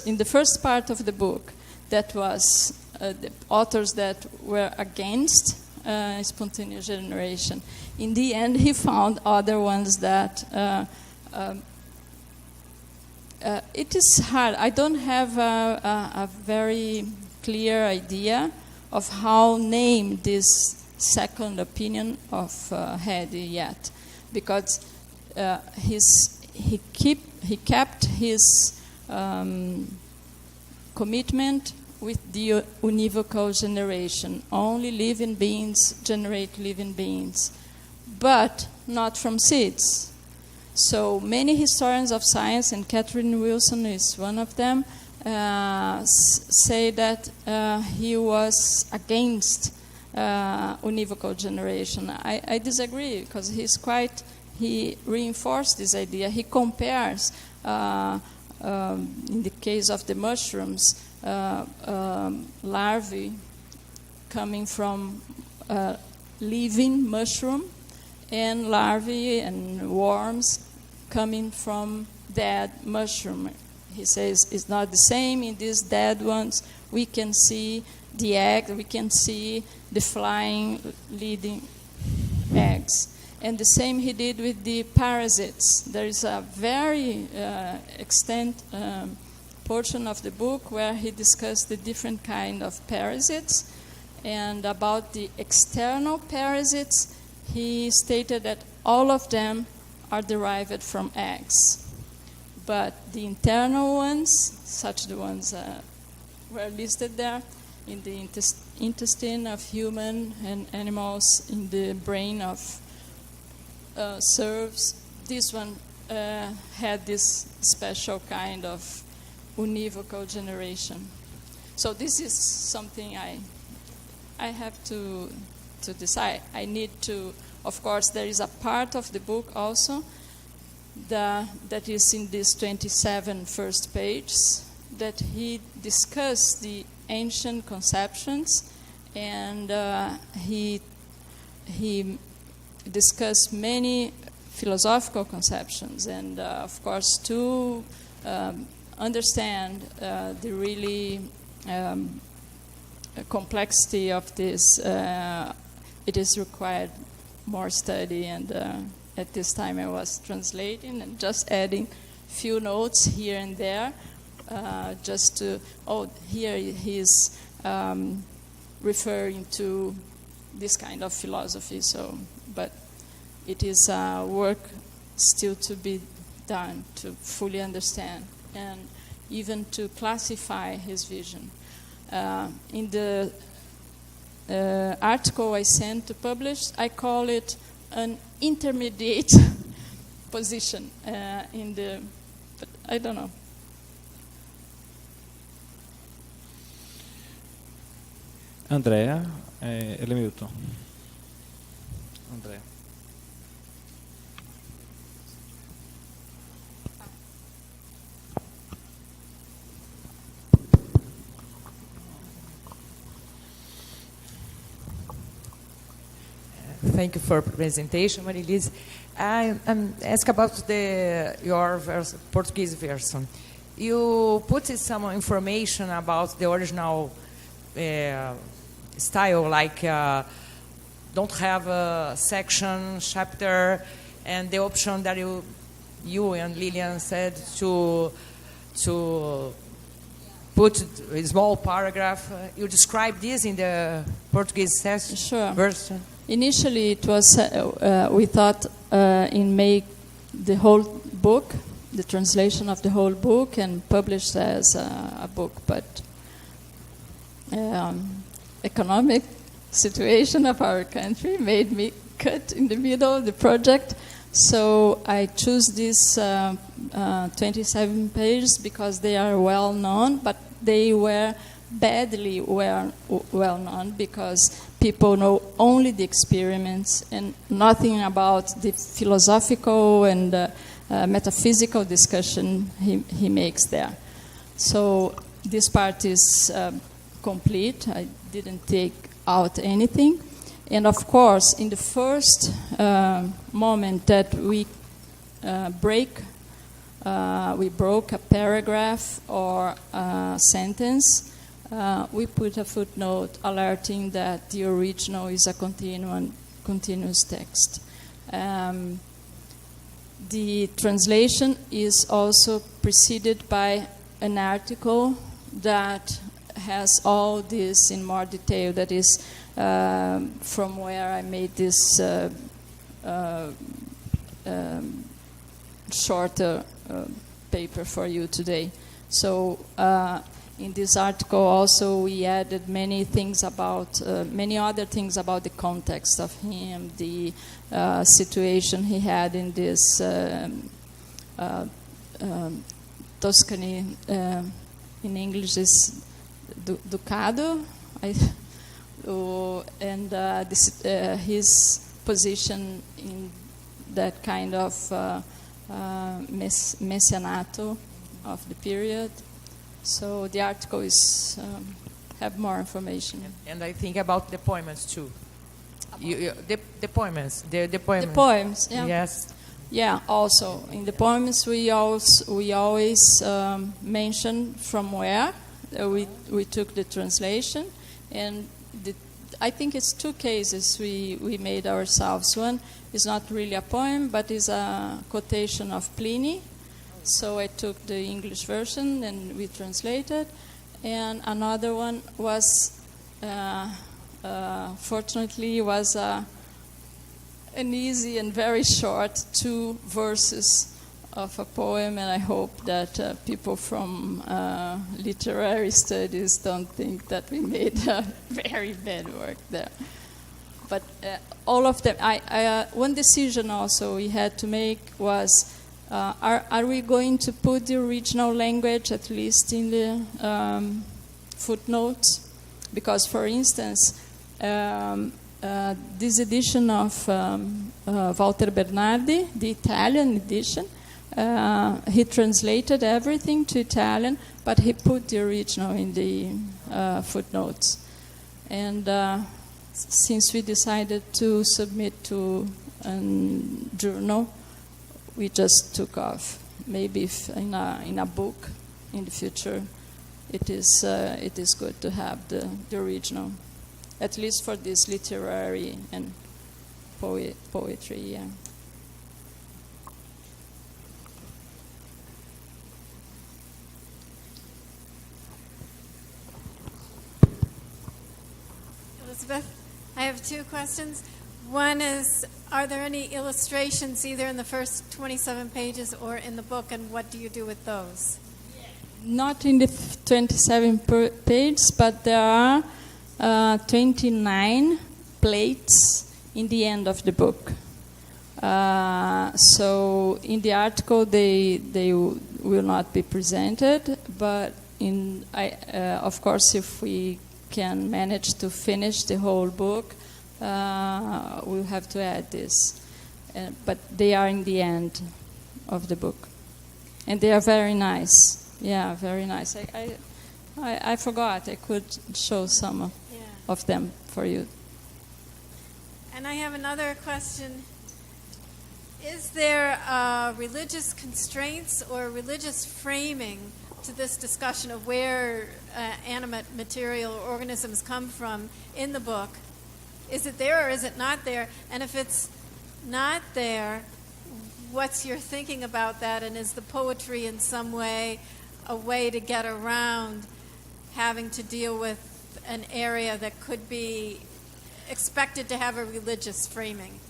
[SPEAKER 1] in the first part of the book, that was the authors that were against spontaneous generation. In the end, he found other ones that it is hard. I don't have a very clear idea of how name this second opinion of Hedy yet, because he kept his commitment with the univocal generation. Only living beings generate living beings, but not from seeds. So many historians of science, and Catherine Wilson is one of them, say that he was against univocal generation. I disagree, because he reinforced this idea. He compares, in the case of the mushrooms, larvae coming from living mushroom, and larvae and worms coming from dead mushroom. He says it's not the same. In these dead ones, we can see the egg, we can see the flying, leading eggs. And the same he did with the parasites. There is a very extent portion of the book where he discussed the different kind of parasites. And about the external parasites, he stated that all of them are derived from eggs. But the internal ones, such the ones were listed there, in the intestine of human and animals, in the brain of serves, this one had this special kind of univocal generation. So this is something I have to decide. I need to, of course, there is a part of the book also that is in these 27 first pages, that he discussed the ancient conceptions, and he discussed many philosophical conceptions, and of course to understand the really complexity of this, it is required more study, and at this time I was translating and just adding few notes here and there, just to, here he's referring to this kind of philosophy. So, but it is work still to be done to fully understand and even to classify his vision. In the article I sent to publish, I call it an intermediate position but I don't know.
[SPEAKER 2] Andrea, le minuto. Andrea.
[SPEAKER 4] Thank you for presentation, Elice. I'm ask about your Portuguese version. You put some information about the original style, like don't have a section, chapter, and the option that you and Lilian said to put a small paragraph. You describe this in the Portuguese version?
[SPEAKER 1] Initially, it was we thought in make the whole book, the translation of the whole book, and published as a book, but economic situation of our country made me cut in the middle of the project. So I choose these 27 pages because they are well known, but they were badly well known because people know only the experiments and nothing about the philosophical and metaphysical discussion he makes there. So this part is complete. I didn't take out anything. And of course, in the first moment that we broke a paragraph or a sentence, we put a footnote alerting that the original is a continuous text. The translation is also preceded by an article that has all this in more detail. That is from where I made this shorter paper for you today. So in this article also we added many things about, many other things about the context of him, the situation he had in this Tuscany, in English is Ducado, and his position in that kind of messianato of the period. So the article is have more information.
[SPEAKER 4] And I think about the poems too. The poems.
[SPEAKER 1] The poems, yeah.
[SPEAKER 4] Yes.
[SPEAKER 1] Yeah, also in the poems we always mention from where we took the translation, and I think it's two cases we made ourselves. One is not really a poem, but is a quotation of Pliny. So I took the English version and we translated, and another one was fortunately was an easy and very short 2 verses of a poem, and I hope that people from literary studies don't think that we made a very bad work there. But all of them, one decision also we had to make was, are we going to put the original language at least in the footnotes? Because, for instance, this edition of Walter Bernardi, the Italian edition, he translated everything to Italian, but he put the original in the footnotes. And since we decided to submit to a journal, we just took off. Maybe if in a book in the future, it is good to have the original, at least for this literary and poetry. Yeah.
[SPEAKER 5] Elizabeth, I have 2 questions. One is, are there any illustrations either in the first 27 pages or in the book, and what do you do with those?
[SPEAKER 1] Not in the 27 pages, but there are 29 plates in the end of the book. So in the article they will not be presented, but of course if we can manage to finish the whole book, we'll have to add this. But they are in the end of the book. And they are very nice. Yeah, very nice. I forgot. I could show some of them for you.
[SPEAKER 5] And I have another question. Is there religious constraints or religious framing to this discussion of where animate material or organisms come from in the book? Is it there or is it not there? And if it's not there, what's your thinking about that? And is the poetry in some way a way to get around having to deal with an area that could be expected to have a religious framing?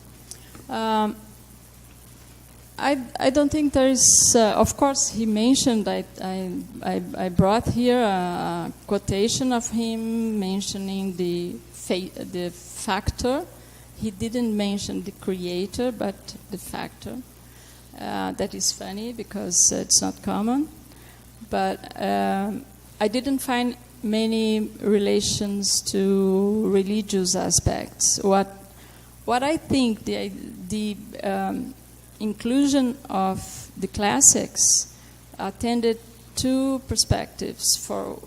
[SPEAKER 1] I don't think there is. Of course, he mentioned. I brought here a quotation of him mentioning the factor. He didn't mention the creator, but the factor. That is funny because it's not common. But I didn't find many relations to religious aspects. What I think the inclusion of the classics attended 2 perspectives. For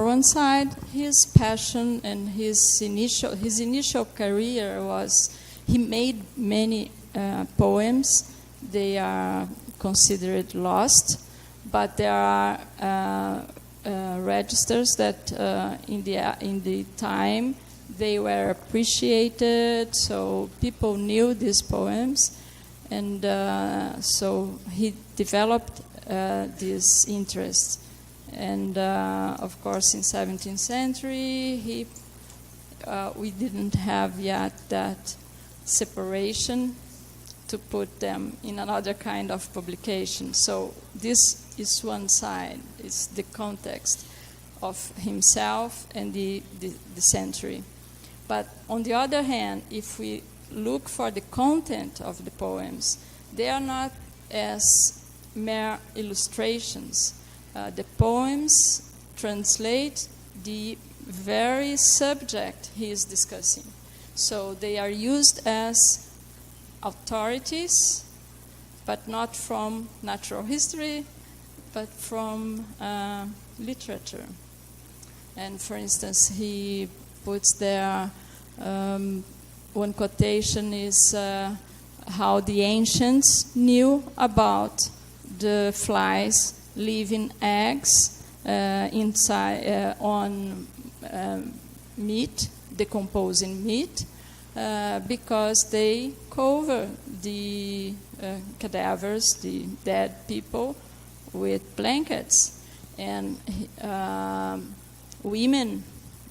[SPEAKER 1] one side, his passion and his initial career was he made many poems. They are considered lost, but there are registers that in the time they were appreciated. So people knew these poems. And so he developed this interest. And of course, in 17th century, we didn't have yet that separation to put them in another kind of publication. So this is one side, it's the context. of himself and the century. But on the other hand, if we look for the content of the poems, they are not as mere illustrations. The poems translate the very subject he is discussing. So they are used as authorities, but not from natural history, but from literature. And for instance, he puts there, one quotation is how the ancients knew about the flies leaving eggs inside on meat, decomposing meat, because they cover the cadavers, the dead people, with blankets. And women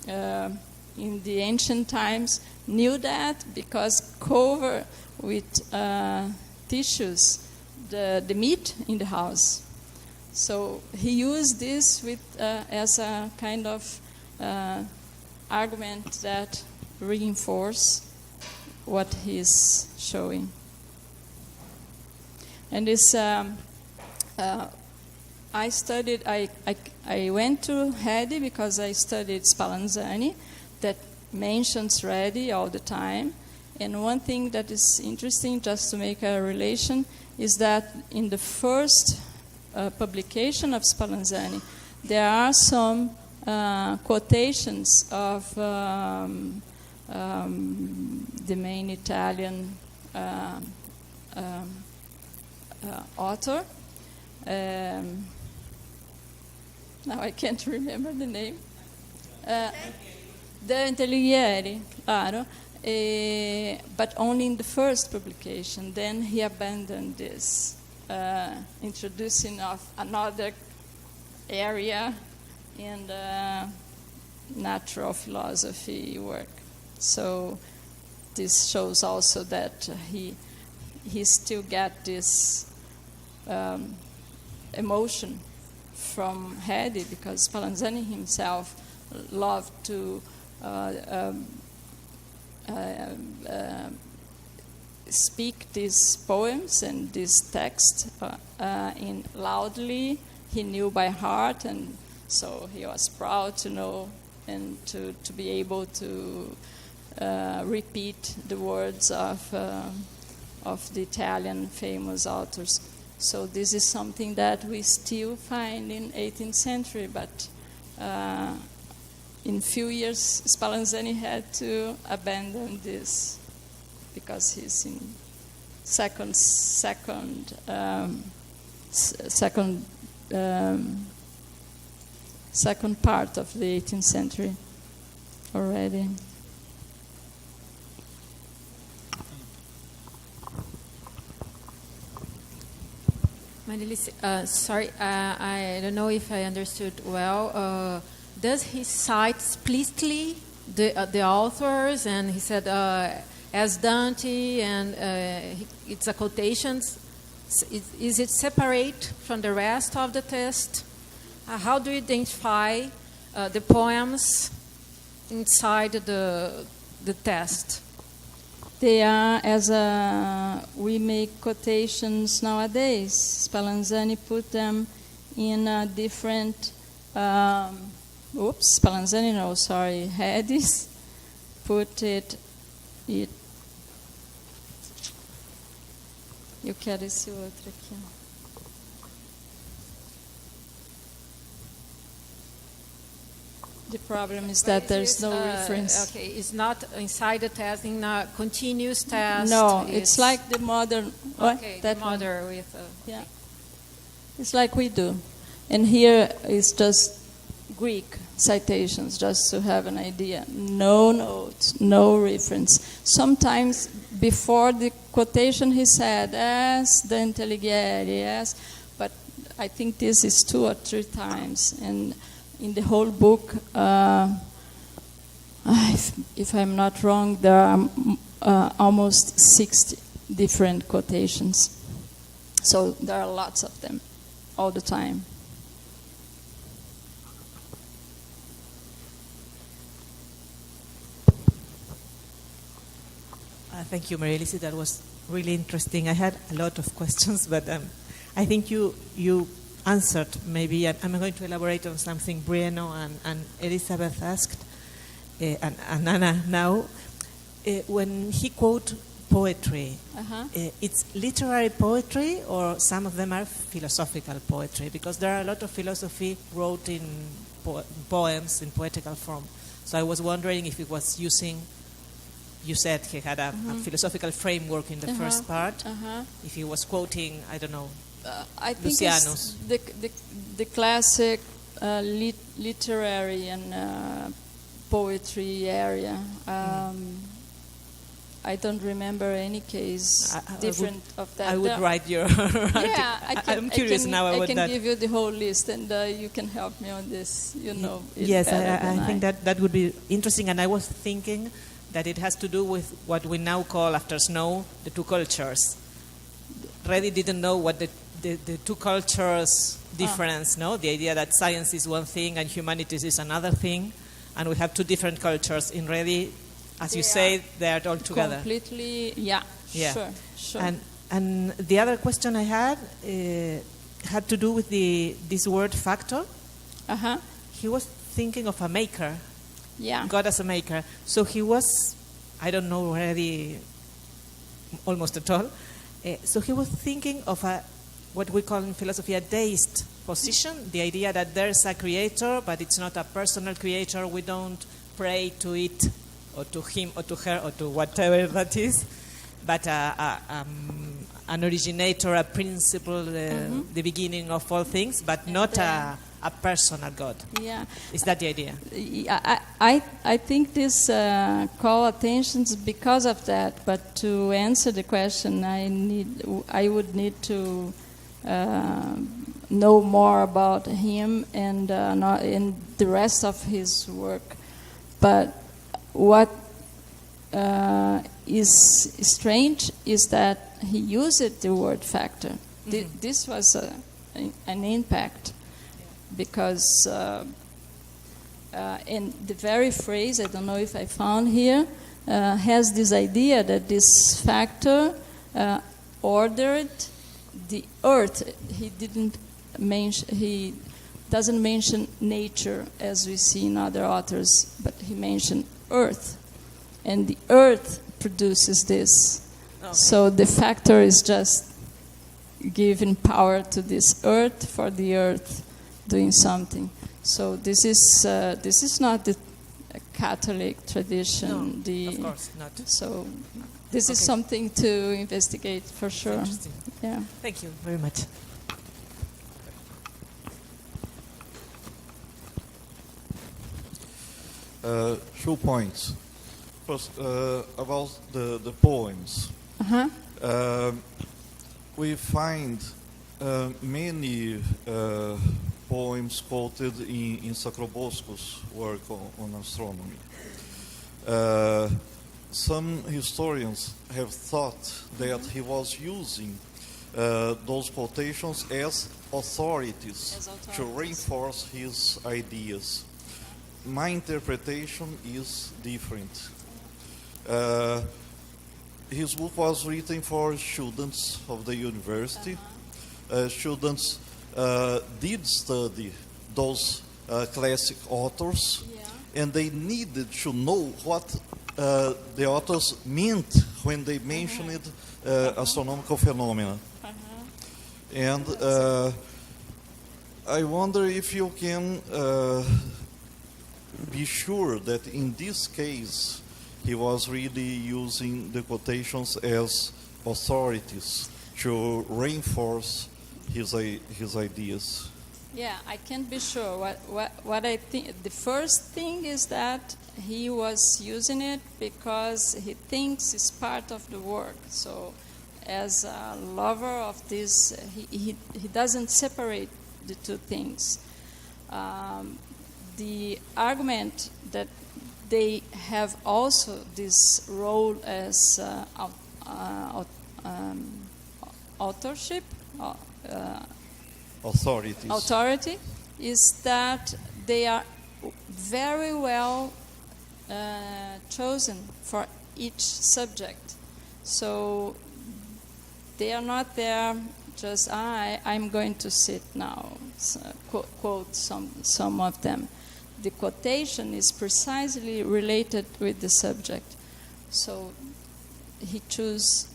[SPEAKER 1] in the ancient times knew that because cover with tissues the meat in the house. So he used this with as a kind of argument that reinforce what he's showing. And this I went to Hedi because I studied Spallanzani that mentions Redi all the time. And one thing that is interesting, just to make a relation, is that in the first publication of Spallanzani, there are some quotations of the main Italian author. Now I can't remember the name. Dante Alighieri, claro. But only in the first publication. Then he abandoned this, introducing of another area in the natural philosophy work. So this shows also that he still got this emotion from Hedi, because Spallanzani himself loved to speak these poems and this text in loudly. He knew by heart, and so he was proud to know and to be able to repeat the words of the Italian famous authors. So this is something that we still find in 18th century, but in few years Spallanzani had to abandon this because he's in second part of the 18th century already.
[SPEAKER 6] Elice, sorry, I don't know if I understood well. Does he cite explicitly the authors? And he said, as Dante, and it's a quotation. Is it separate from the rest of the text? How do you identify the poems inside the text?
[SPEAKER 1] They are, as we make quotations nowadays. Spallanzani put them in a different, Spallanzani, no, sorry, Hedis put it. Eu quero esse outro aqui. The problem is that there's no reference.
[SPEAKER 6] Okay, it's not inside the test, in a continuous test.
[SPEAKER 1] No, it's like the modern.
[SPEAKER 6] Okay,
[SPEAKER 1] that
[SPEAKER 6] the modern with.
[SPEAKER 1] Yeah, it's like we do, and here it's just Greek citations, just to have an idea. No notes, no reference. Sometimes before the quotation he said, "Yes, Dante Alighieri, yes," but I think this is 2 or 3 times, and in the whole book, if I'm not wrong, there are almost 60 different quotations. So there are lots of them all the time.
[SPEAKER 7] Thank you, Elice. That was really interesting. I had a lot of questions, but I think you answered maybe. And I'm going to elaborate on something Bruno and Elizabeth asked, and Anna now. When he quote poetry, it's literary poetry, or some of them are philosophical poetry, because there are a lot of philosophy wrote in poems in poetical form. So I was wondering if it was using, you said he had a philosophical framework in the first part, if he was quoting, I don't know,
[SPEAKER 1] I think
[SPEAKER 7] Lucianus.
[SPEAKER 1] it's the classic literary and poetry area. I don't remember any case different of that.
[SPEAKER 7] I would write your I'm curious now about that.
[SPEAKER 1] I can give you the whole list, and you can help me on this.
[SPEAKER 7] Yes, I think that would be interesting. And I was thinking that it has to do with what we now call, after Snow, the two cultures. Reddy didn't know what the two cultures difference, no? The idea that science is one thing and humanities is another thing, and we have two different cultures. In Reddy, as you say, they are all together.
[SPEAKER 1] Completely, yeah. Sure.
[SPEAKER 7] And the other question I had to do with this word factor. He was thinking of a maker.
[SPEAKER 1] Yeah.
[SPEAKER 7] God as a maker. So he was, I don't know already, almost at all. So he was thinking of what we call in philosophy a deist position, the idea that there's a creator, but it's not a personal creator. We don't pray to it, or to him, or to her, or to whatever that is, but an originator, a principle, the beginning of all things, but not a personal God.
[SPEAKER 1] Yeah.
[SPEAKER 7] Is that the idea?
[SPEAKER 1] I think this call attention because of that, but to answer the question, I would need to know more about him and the rest of his work. But what is strange is that he used the word factor. This was an impact, because in the very phrase, I don't know if I found here, has this idea that this factor ordered the earth. He doesn't mention nature as we see in other authors, but he mentioned earth, and the earth produces this. Okay. So the factor is just giving power to this earth for the earth doing something. So this is not the Catholic tradition.
[SPEAKER 7] No, of course not.
[SPEAKER 1] So this is something to investigate for sure.
[SPEAKER 7] Interesting.
[SPEAKER 1] Yeah.
[SPEAKER 7] Thank you very much.
[SPEAKER 8] Two points. First, about the poems. We find many poems quoted in Sacrobosco's work on astronomy. Some historians have thought that he was using those quotations as authorities to reinforce his ideas. My interpretation is different. His book was written for students of the university. Students did study those classic authors, and they needed to know what the authors meant when they mentioned astronomical phenomena. And I wonder if you can be sure that in this case he was really using the quotations as authorities to reinforce his ideas.
[SPEAKER 1] Yeah, I can't be sure. What I think, the first thing is that he was using it because he thinks it's part of the work. So as a lover of this, he doesn't separate the two things. The argument that they have also this role as authorship, authority, is that they are very well chosen for each subject. So they are not there just, I'm going to sit now, so, quote some of them. The quotation is precisely related with the subject. So he choose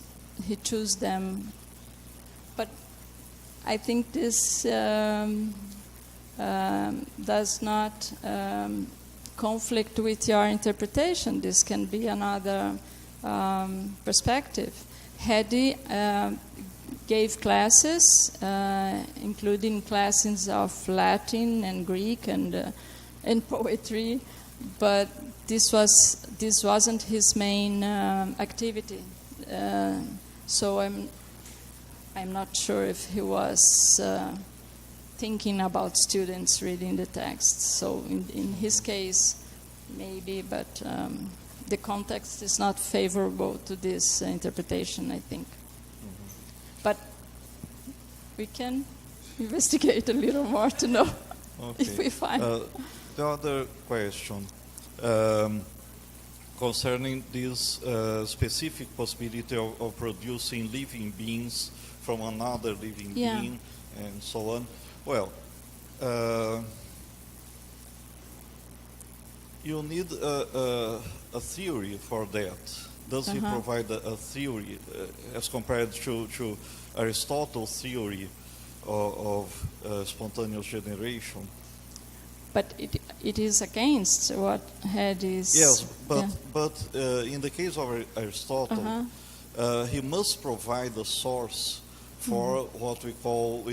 [SPEAKER 1] them. But I think this does not conflict with your interpretation. This can be another perspective. Hedy gave classes, including classes of Latin and Greek and poetry, but this wasn't his main activity. So I'm not sure if he was thinking about students reading the text. So in his case, maybe, but the context is not favorable to this interpretation, I think. But we can investigate a little more to know if we find.
[SPEAKER 8] The other question concerning this specific possibility of producing living beings from another living being and so on. Well, you need a theory for that. Does he provide a theory as compared to Aristotle's theory of spontaneous generation?
[SPEAKER 1] But it is against what Hedy is.
[SPEAKER 8] Yes, but in the case of Aristotle, he must provide a source for what we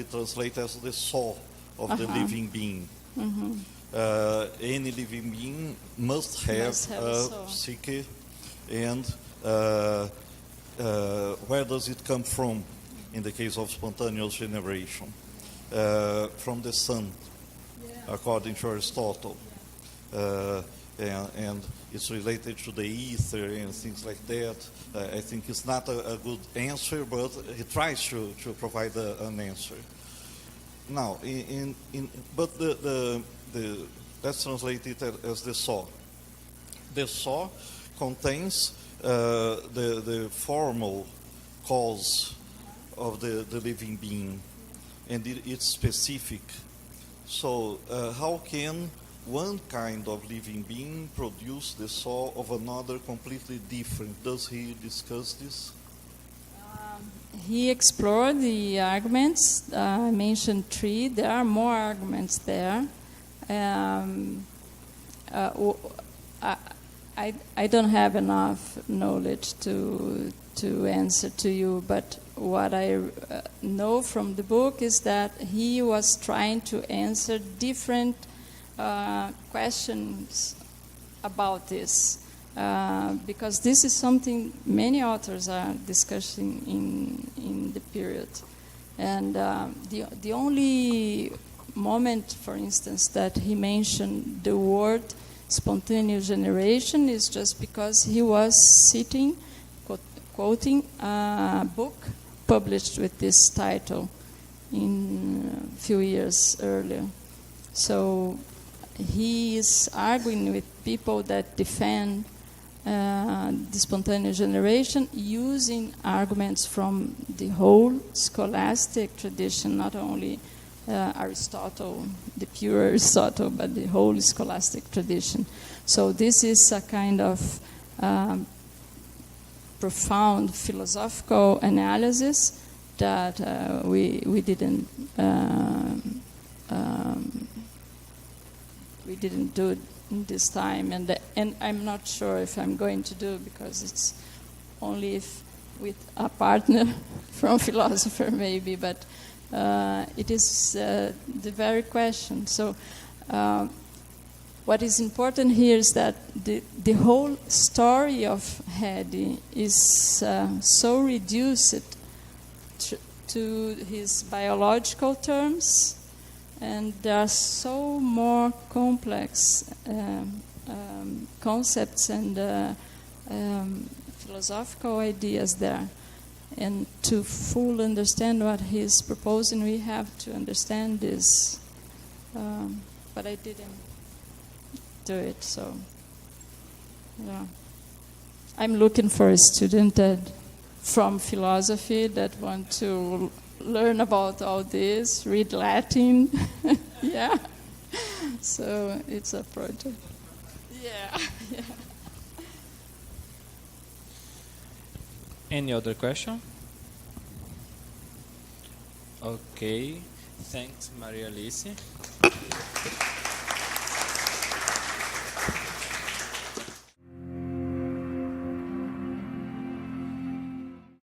[SPEAKER 8] translate as the soul of the living being. Any living being must have a psyche, and where does it come from in the case of spontaneous generation? From the sun, according to Aristotle. And it's related to the ether and things like that. I think it's not a good answer, but he tries to provide an answer. Now, but let's translate it as the saw. The saw contains the formal cause of the living being, and it's specific. So how can one kind of living being produce the soul of another completely different? Does he discuss this?
[SPEAKER 1] He explored the arguments. I mentioned 3. There are more arguments there. I don't have enough knowledge to answer to you, but what I know from the book is that he was trying to answer different questions about this, because this is something many authors are discussing in the period. And the only moment, for instance, that he mentioned the word spontaneous generation is just because he was sitting, quoting a book published with this title in a few years earlier. So he is arguing with people that defend the spontaneous generation using arguments from the whole scholastic tradition, not only Aristotle, the pure Aristotle, but the whole scholastic tradition. So this is a kind of profound philosophical analysis that we didn't do in this time, and I'm not sure if I'm going to do, because it's only if with a partner from philosopher maybe, but it is the very question. So what is important here is that the whole story of Hedy is so reduced to his biological terms, and there are so more complex concepts and philosophical ideas there. And to fully understand what he's proposing, we have to understand this. But I didn't do it, so yeah. I'm looking for a student that from philosophy that want to learn about all this, read Latin. Yeah. So it's a project. Yeah. Yeah.
[SPEAKER 2] Any other question? Okay. Thanks, Maria Elice.